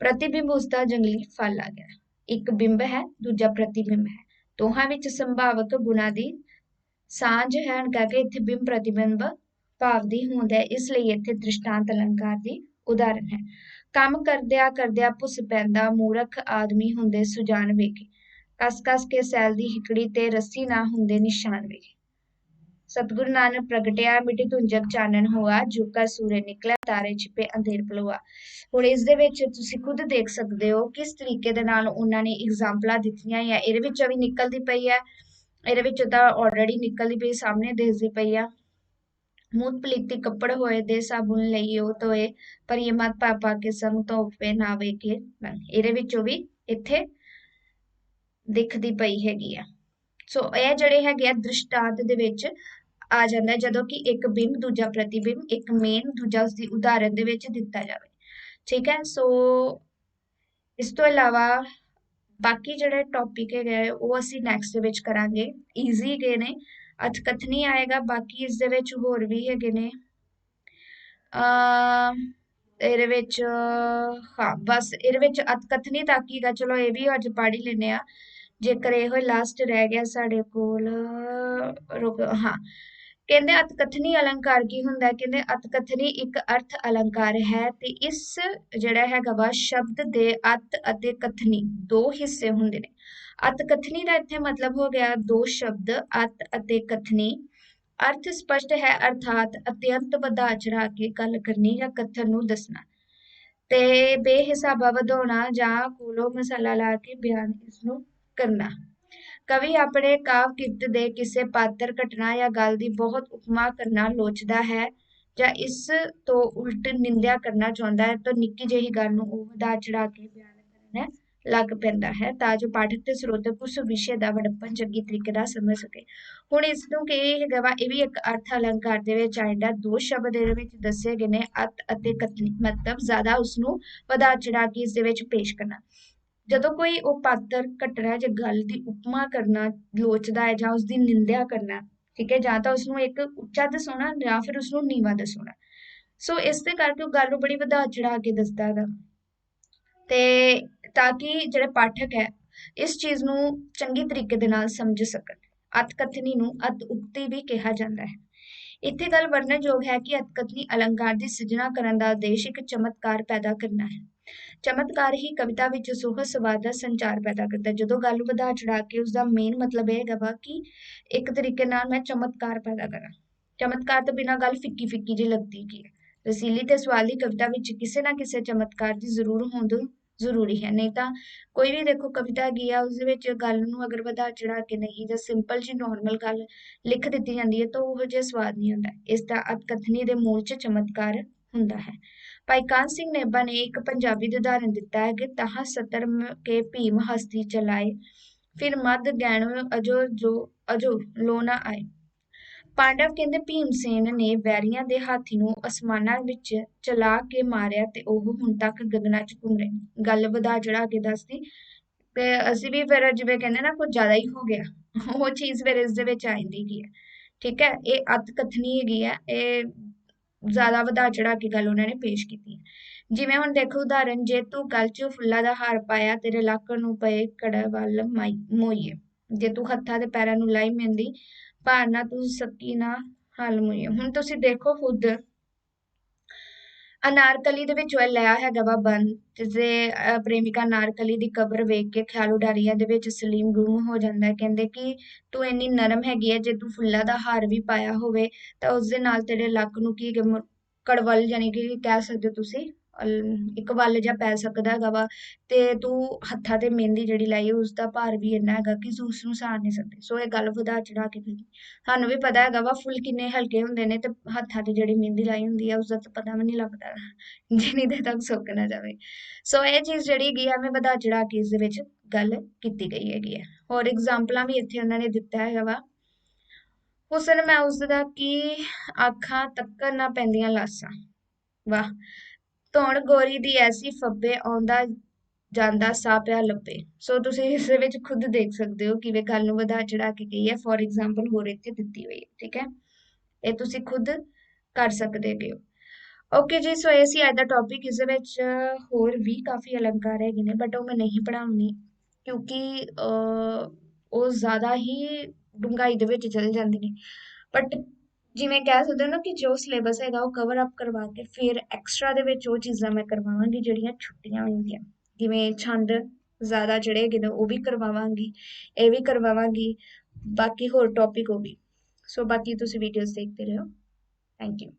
Speaker 1: ਪ੍ਰਤੀਬਿੰਬ ਉਸਦਾ ਜੰਗਲੀ ਫਲ ਆ ਗਿਆ। ਇੱਕ ਬਿੰਬ ਹੈ, ਦੂਜਾ ਪ੍ਰਤੀਬਿੰਬ ਹੈ। ਦੋਹਾਂ ਵਿੱਚ ਸੰਭਾਵਕ ਗੁਣਾਂ ਦੀ ਸਾਂਝ ਹੈ ਕਰਕੇ ਇੱਥੇ ਬਿੰਬ ਪ੍ਰਤੀਬਿੰਬ ਭਾਵ ਦੀ ਹੋਂਦ ਹੈ, ਇਸ ਲਈ ਇੱਥੇ ਦ੍ਰਿਸ਼ਟਾਂਤ ਅਲੰਕਾਰ ਦੀ ਉਦਾਹਰਨ ਹੈ। ਕੰਮ ਕਰਦਿਆਂ ਕਰਦਿਆਂ ਭੁੱਸ ਪੈਂਦਾ ਮੂਰਖ ਆਦਮੀ ਹੁੰਦੇ ਸੁਜਾਨ ਵੇਖੇ, ਕਸ ਕਸ ਕੇ ਸੈਲ ਦੀ ਹਿਕੜੀ ਤੇ ਰੱਸੀ ਨਾ ਹੁੰਦੇ ਨਿਸ਼ਾਨ ਵੇਖੇ। सतगुरु नानक प्रगटिया मिटी धुंजक चानन होआ, झुका सूरज निकलिਆ ਤਾਰੇ ਛਿਪੇ ਅੰਧੇਰ ਭਲੋਆ। ਹੁਣ ਇਸ ਦੇ ਵਿੱਚ ਤੁਸੀਂ ਖੁਦ ਦੇਖ ਸਕਦੇ ਹੋ ਕਿਸ ਤਰੀਕੇ ਦੇ ਨਾਲ ਉਹਨਾਂ ਨੇ ਐਗਜ਼ਾਮਪਲਾਂ ਦਿੱਤੀਆਂ ਆ। ਇਹਦੇ ਵਿੱਚੋਂ ਵੀ ਨਿਕਲਦੀ ਪਈ ਹੈ, ਇਹਦੇ ਵਿੱਚੋਂ ਤਾਂ ਆਲਰੇਡੀ ਨਿਕਲਦੀ ਪਈ ਸਾਹਮਣੇ ਦਿਸਦੀ ਪਈ ਆ। ਮੂਤ ਪਲੀਤੀ ਕੱਪੜ ਹੋਏ ਦੇ ਸਾਬੁਨ ਲਈ ਉਹ ਧੋਏ, ਪਰ ਇਹ ਮਤ ਪਾ ਪਾ ਕੇ ਸੰਗ ਧੋਪੇ ਨਾ ਵੇਖੇ। ਇਹਦੇ ਵਿੱਚੋਂ ਵੀ ਇੱਥੇ ਦਿਖਦੀ ਪਈ ਹੈਗੀ ਆ। ਸੋ ਇਹ ਜਿਹੜੇ ਹੈਗੇ ਆ ਦ੍ਰਿਸ਼ਟਾਂਤ ਦੇ ਵਿੱਚ ਆ ਜਾਂਦਾ ਜਦੋਂ ਕਿ ਇੱਕ ਬਿੰਬ ਦੂਜਾ ਪ੍ਰਤੀਬਿੰਬ, ਇੱਕ ਮੇਨ ਦੂਜਾ ਉਸਦੀ ਉਦਾਹਰਨ ਦੇ ਵਿੱਚ ਦਿੱਤਾ ਜਾਵੇ। ਠੀਕ ਹੈ, ਸੋ ਇਸ ਤੋਂ ਇਲਾਵਾ ਬਾਕੀ ਜਿਹੜੇ ਟੌਪਿਕ ਹੈਗੇ ਉਹ ਅਸੀਂ ਨੈਕਸਟ ਦੇ ਵਿੱਚ ਕਰਾਂਗੇ। ਈਜ਼ੀ ਹੈਗੇ ਨੇ, ਅਥਕਥਨੀ ਆਏਗਾ, ਬਾਕੀ ਇਸ ਦੇ ਵਿੱਚ ਹੋਰ ਵੀ ਹੈਗੇ ਨੇ। ਇਹਦੇ ਵਿੱਚ ਹਾਂ ਬਸ ਇਹਦੇ ਵਿੱਚ ਅਥਕਥਨੀ ਤੱਕ ਹੀਗਾ, ਚਲੋ ਇਹ ਵੀ ਅੱਜ ਪੜ੍ਹ ਹੀ ਲੈਂਦੇ ਆ। ਜੇਕਰ ਇਹੋ ਲਾਸਟ ਰਹਿ ਗਿਆ ਸਾਡੇ ਕੋਲ, ਹਾਂ ਕਹਿੰਦੇ ਅਤਕਥਨੀ ਅਲੰਕਾਰ ਕੀ ਹੁੰਦਾ ਹੈ। ਕਹਿੰਦੇ ਅਤਕਥਨੀ ਇੱਕ ਅਰਥ ਅਲੰਕਾਰ ਹੈ ਤੇ ਇਸ ਜਿਹੜਾ ਹੈਗਾ ਵਾ ਸ਼ਬਦ ਦੇ ਅਤ ਅਤੇ ਕਥਨੀ ਦੋ ਹਿੱਸੇ ਹੁੰਦੇ ਨੇ। ਅਤਕਥਨੀ ਦਾ ਇੱਥੇ ਮਤਲਬ ਹੋ ਗਿਆ ਦੋ ਸ਼ਬਦ ਅਤ ਅਤੇ ਕਥਨੀ। ਅਰਥ ਸਪਸ਼ਟ ਹੈ ਅਰਥਾਤ ਅਤਿਅੰਤ ਵਧਾ ਚੜਾ ਕੇ ਗੱਲ ਕਰਨੀ ਜਾਂ ਕਥਨ ਨੂੰ ਦੱਸਣਾ ਤੇ ਬੇਹਿਸਾਬਾ ਵਧਾਉਣਾ ਜਾਂ ਕੋਲੋਂ ਮਸਾਲਾ ਲਾ ਕੇ ਬਿਆਨ ਇਸਨੂੰ ਕਰਨਾ। ਕਵੀ ਆਪਣੇ ਕਾਵ ਕਿਰਤ ਦੇ ਕਿਸੇ ਪਾਤਰ ਘਟਨਾ ਜਾਂ ਗੱਲ ਦੀ ਬਹੁਤ ਉਪਮਾ ਕਰਨਾ ਲੋਚਦਾ ਹੈ ਜਾਂ ਇਸ ਤੋਂ ਉਲਟ ਨਿੰਦਿਆ ਕਰਨਾ ਚਾਹੁੰਦਾ ਹੈ ਤਾਂ ਨਿੱਕੀ ਜਿਹੀ ਗੱਲ ਨੂੰ ਉਹ ਵਧਾ ਚੜਾ ਕੇ ਬਿਆਨ ਕਰਨ ਲੱਗ ਪੈਂਦਾ ਹੈ ਤਾਂ ਜੋ ਪਾਠਕ ਤੇ ਸਰੋਤਕ ਉਸ ਵਿਸ਼ੇ ਦਾ ਵਡੱਪਨ ਚੰਗੀ ਤਰੀਕੇ ਨਾਲ ਸਮਝ ਸਕੇ। ਹੁਣ ਇਸ ਨੂੰ ਕੀ ਹੈਗਾ ਵਾ, ਇਹ ਵੀ ਇੱਕ ਅਰਥ ਅਲੰਕਾਰ ਦੇ ਵਿੱਚ ਆਉਂਦਾ। ਦੋ ਸ਼ਬਦ ਇਹਦੇ ਵਿੱਚ ਦੱਸੇ ਗਏ ਨੇ ਅਤ ਅਤੇ ਕਥਨੀ, ਮਤਲਬ ਜ਼ਿਆਦਾ ਉਸਨੂੰ ਵਧਾ ਚੜਾ ਕੇ ਇਸ ਦੇ ਵਿੱਚ ਪੇਸ਼ ਕਰਨਾ। ਜਦੋਂ ਕੋਈ ਉਹ ਪਾਤਰ ਘਟਨਾ ਜਾਂ ਗੱਲ ਦੀ ਉਪਮਾ ਕਰਨਾ ਲੋਚਦਾ ਹੈ ਜਾਂ ਉਸਦੀ ਨਿੰਦਿਆ ਕਰਨਾ, ਠੀਕ ਹੈ, ਜਾਂ ਤਾਂ ਉਸਨੂੰ ਇੱਕ ਉੱਚਾ ਦਸਾਉਣਾ ਜਾਂ ਫਿਰ ਉਸਨੂੰ ਨੀਵਾਂ ਦਸਾਉਣਾ। ਸੋ ਇਸ ਦੇ ਕਰਕੇ ਉਹ ਗੱਲ ਨੂੰ ਬੜੀ ਵਧਾ ਚੜਾ ਕੇ ਦੱਸਦਾ ਹੈਗਾ ਤੇ ਤਾਂ ਕਿ ਜਿਹੜੇ ਪਾਠਕ ਹੈ ਇਸ ਚੀਜ਼ ਨੂੰ ਚੰਗੀ ਤਰੀਕੇ ਦੇ ਨਾਲ ਸਮਝ ਸਕਣ। ਅਤਕਥਨੀ ਨੂੰ ਅਤ ਉਕਤੀ ਵੀ ਕਿਹਾ ਜਾਂਦਾ ਹੈ। ਇੱਥੇ ਗੱਲ ਵਰਣਨਯੋਗ ਹੈ ਕਿ ਅਤਕਥਨੀ ਅਲੰਕਾਰ ਦੀ ਸਿਰਜਣਾ ਕਰਨ ਦਾ ਉਦੇਸ਼ ਇੱਕ ਚਮਤਕਾਰ ਪੈਦਾ ਕਰਨਾ ਹੈ। ਚਮਤਕਾਰ ਹੀ ਕਵਿਤਾ ਵਿੱਚ ਸੁਹਜ ਸਵਾਦ ਦਾ ਸੰਚਾਰ ਪੈਦਾ ਕਰਦਾ। ਜਦੋਂ ਗੱਲ ਨੂੰ ਵਧਾ ਚੜਾ ਕੇ ਉਸਦਾ ਮੇਨ ਮਤਲਬ ਇਹ ਹੈਗਾ ਵਾ ਕਿ ਇੱਕ ਤਰੀਕੇ ਨਾਲ ਮੈਂ ਚਮਤਕਾਰ ਪੈਦਾ ਕਰਾਂ। ਚਮਤਕਾਰ ਤੋਂ ਬਿਨਾਂ ਗੱਲ ਫਿੱਕੀ ਫਿੱਕੀ ਜਿਹੀ ਲੱਗਦੀ ਕੀ ਹੈ। ਰਸੀਲੀ ਤੇ ਸਵਾਲੀ ਕਵਿਤਾ ਵਿੱਚ ਕਿਸੇ ਨਾ ਕਿਸੇ ਚਮਤਕਾਰ ਦੀ ਜ਼ਰੂਰ ਹੋਂਦ ਜ਼ਰੂਰੀ ਹੈ, ਨਹੀਂ ਤਾਂ ਕੋਈ ਵੀ ਦੇਖੋ ਕਵਿਤਾ ਹੈਗੀ ਆ ਉਸ ਦੇ ਵਿੱਚ ਗੱਲ ਨੂੰ ਅਗਰ ਵਧਾ ਚੜਾ ਕੇ ਨਹੀਂ ਜਾਂ ਸਿੰਪਲ ਜੀ ਨੋਰਮਲ ਗੱਲ ਲਿਖ ਦਿੱਤੀ ਜਾਂਦੀ ਹੈ ਤਾਂ ਉਹੋ ਜਿਹਾ ਸਵਾਦ ਨਹੀਂ ਹੁੰਦਾ। ਇਸ ਦਾ ਅਤਕਥਨੀ ਦੇ ਮੂਲ 'ਚ ਚਮਤਕਾਰ ਹੁੰਦਾ ਹੈ। ਭਾਈ ਕਾਹਨ ਸਿੰਘ ਨੇਬਾ ਨੇ ਇੱਕ ਪੰਜਾਬੀ ਦਾ ਉਦਾਹਰਨ ਦਿੱਤਾ ਹੈ ਕਿ ਤਾਹ ਸਤਰ ਕੇ ਭੀਮ ਹਸਤੀ ਚਲਾਏ, ਫਿਰ ਮਦ ਗੈਣ ਅਜੋ ਲੋ ਨਾ ਆਏ। ਪਾਂਡਵ ਕਹਿੰਦੇ ਭੀਮ ਸੈਨ ਨੇ ਵੈਰੀਆਂ ਦੇ ਹਾਥੀ ਨੂੰ ਅਸਮਾਨਾਂ ਵਿੱਚ ਚਲਾ ਕੇ ਮਾਰਿਆ ਤੇ ਉਹ ਹੁਣ ਤੱਕ ਗਗਨਾਂ 'ਚ ਘੁੰਮ ਰਹੇ ਨੇ। ਗੱਲ ਵਧਾ ਚੜਾ ਕੇ ਦੱਸਦੀ ਤੇ ਅਸੀਂ ਵੀ ਫਿਰ ਜਿਵੇਂ ਕਹਿੰਦੇ ਨਾ ਕੁਝ ਜ਼ਿਆਦਾ ਹੀ ਹੋ ਗਿਆ, ਉਹ ਚੀਜ਼ ਫਿਰ ਇਸ ਦੇ ਵਿੱਚ ਆ ਜਾਂਦੀ ਹੈਗੀ ਹੈ। ਠੀਕ ਹੈ, ਇਹ ਅਤ ਕਥਨੀ ਹੈਗੀ ਹੈ, ਇਹ ਜ਼ਿਆਦਾ ਵਧਾ ਚੜਾ ਕੇ ਗੱਲ ਉਹਨਾਂ ਨੇ ਪੇਸ਼ ਕੀਤੀ ਹੈ। ਜਿਵੇਂ ਹੁਣ ਦੇਖੋ ਉਦਾਹਰਨ, ਜੇ ਤੂੰ ਗਲ 'ਚ ਫੁੱਲਾਂ ਦਾ ਹਾਰ ਪਾਇਆ ਤੇਰੇ ਲੱਕ ਨੂੰ ਪਏ ਕੜਾ ਵੱਲ ਮੋਈਏ। ਜੇ ਤੂੰ ਹੱਥਾਂ ਤੇ ਪੈਰਾਂ ਨੂੰ ਲਾਈ ਮਹਿੰਦੀ ਭਾਰ ਨਾ ਤੂੰ ਸਕੀ ਨਾ ਹਲ ਮੁਈਏ। ਹੁਣ ਤੁਸੀਂ ਦੇਖੋ ਖੁਦ ਅਨਾਰਕਲੀ ਦੇ ਵਿੱਚੋਂ ਇਹ ਲਿਆ ਹੈਗਾ ਵਾ ਬੰਦ, ਜਿਸਦੇ ਪ੍ਰੇਮਿਕਾ ਅਨਾਰਕਲੀ ਦੀ ਕਬਰ ਵੇਖ ਕੇ ਖਿਆਲ ਉਡਾਰੀਆਂ ਦੇ ਵਿੱਚ ਸਲੀਮ ਗੁੰਮ ਹੋ ਜਾਂਦਾ ਹੈ। ਕਹਿੰਦੇ ਕਿ ਤੂੰ ਇੰਨੀ ਨਰਮ ਹੈਗੀ ਹੈ, ਜੇ ਤੂੰ ਫੁੱਲਾਂ ਦਾ ਹਾਰ ਵੀ ਪਾਇਆ ਹੋਵੇ ਤਾਂ ਉਸਦੇ ਨਾਲ ਤੇਰੇ ਲੱਕ ਨੂੰ ਕੀ ਕੜਵਲ ਯਾਨੀ ਕਿ ਕਹਿ ਸਕਦੇ ਹੋ ਤੁਸੀਂ ਇੱਕ ਵੱਲ ਜਿਹਾ ਪੈ ਸਕਦਾ ਹੈਗਾ ਵਾ ਤੇ ਤੂੰ ਹੱਥਾਂ ਤੇ ਮਹਿੰਦੀ ਜਿਹੜੀ ਲਾਈ ਉਸ ਦਾ ਭਾਰ ਵੀ ਇੰਨਾ ਹੈਗਾ ਕਿ ਤੂੰ ਉਸ ਨੂੰ ਸਾਰ ਨਹੀਂ ਸਕਦੀ। ਸੋ ਇਹ ਗੱਲ ਵਧਾ ਚੜਾ ਕੇ ਕਹੀ। ਸਾਨੂੰ ਵੀ ਪਤਾ ਹੈਗਾ ਵਾ ਫੁੱਲ ਕਿੰਨੇ ਹਲਕੇ ਹੁੰਦੇ ਨੇ ਤੇ ਹੱਥਾਂ ਤੇ ਜਿਹੜੀ ਮਹਿੰਦੀ ਲਾਈ ਹੁੰਦੀ ਆ ਉਸਦਾ ਤਾਂ ਪਤਾ ਵੀ ਨਹੀਂ ਲੱਗਦਾ ਜਿੰਨੀ ਦੇਰ ਤੱਕ ਸੁੱਕ ਨਾ ਜਾਵੇ। ਸੋ ਇਹ ਚੀਜ਼ ਜਿਹੜੀ ਹੈਗੀ ਆ ਐਵੇਂ ਵਧਾ ਚੜਾ ਕੇ ਇਸ ਦੇ ਵਿੱਚ ਗੱਲ ਕੀਤੀ ਗਈ ਹੈਗੀ ਹੈ। ਹੋਰ ਐਗਜ਼ਾਮਪਲਾਂ ਵੀ ਇੱਥੇ ਉਹਨਾਂ ਨੇ ਦਿੱਤਾ ਹੈਗਾ ਵਾ। ਹੁਸਨ ਮੈਂ ਉਸਦਾ ਕੀ ਆਖਾਂ ਤੱਕਣ ਨਾ ਪੈਂਦੀਆਂ ਲਾਸਾਂ। ਵਾਹ। ਧੌਣ ਗੋਰੀ ਦੀ ਐਸੀ ਫੱਬੇ ਆਉਂਦਾ ਜਾਂਦਾ ਸਾਹ ਪਿਆ ਲੱਭੇ। ਸੋ ਤੁਸੀਂ ਇਸ ਦੇ ਵਿੱਚ ਖੁਦ ਦੇਖ ਸਕਦੇ ਹੋ ਕਿਵੇਂ ਗੱਲ ਨੂੰ ਵਧਾ ਚੜਾ ਕੇ ਗਈ ਹੈ। ਫੋਰ ਐਗਜ਼ਾਮਪਲ ਹੋਰ ਇੱਥੇ ਦਿੱਤੀ ਹੋਈ ਹੈ। ਠੀਕ ਹੈ, ਇਹ ਤੁਸੀਂ ਖੁਦ ਕਰ ਸਕਦੇ ਹੈਗੇ ਹੋ। ਓਕੇ ਜੀ, ਸੋ ਇਹ ਸੀ ਅੱਜ ਦਾ ਟੌਪਿਕ। ਇਸ ਦੇ ਵਿੱਚ ਹੋਰ ਵੀ ਕਾਫੀ ਅਲੰਕਾਰ ਹੈਗੇ ਨੇ ਬਟ ਉਹ ਮੈਂ ਨਹੀਂ ਪੜ੍ਹਾਉਣੀ ਕਿਉਂਕਿ ਉਹ ਜ਼ਿਆਦਾ ਹੀ ਡੂੰਘਾਈ ਦੇ ਵਿੱਚ ਚਲੇ ਜਾਂਦੇ ਨੇ। ਬਟ ਜਿਵੇਂ ਕਹਿ ਸਕਦੇ ਹੋ ਨਾ ਕਿ ਜੋ ਸਿਲੇਬਸ ਹੈਗਾ ਉਹ ਕਵਰ ਅਪ ਕਰਵਾ ਕੇ ਫਿਰ ਐਕਸਟਰਾ ਦੇ ਵਿੱਚ ਉਹ ਚੀਜ਼ਾਂ ਮੈਂ ਕਰਵਾਵਾਂਗੀ ਜਿਹੜੀਆਂ ਛੁੱਟੀਆਂ ਹੋਈਆਂ, ਜਿਵੇਂ ਛੰਦ ਜ਼ਿਆਦਾ ਜਿਹੜੇ ਹੈਗੇ ਨੇ ਉਹ ਵੀ ਕਰਵਾਵਾਂਗੀ, ਇਹ ਵੀ ਕਰਵਾਵਾਂਗੀ, ਬਾਕੀ ਹੋਰ ਟੌਪਿਕ ਉਹ ਵੀ। ਸੋ ਬਾਕੀ ਤੁਸੀਂ ਵੀਡੀਓਜ਼ ਦੇਖਦੇ ਰਹੋ। Thank you.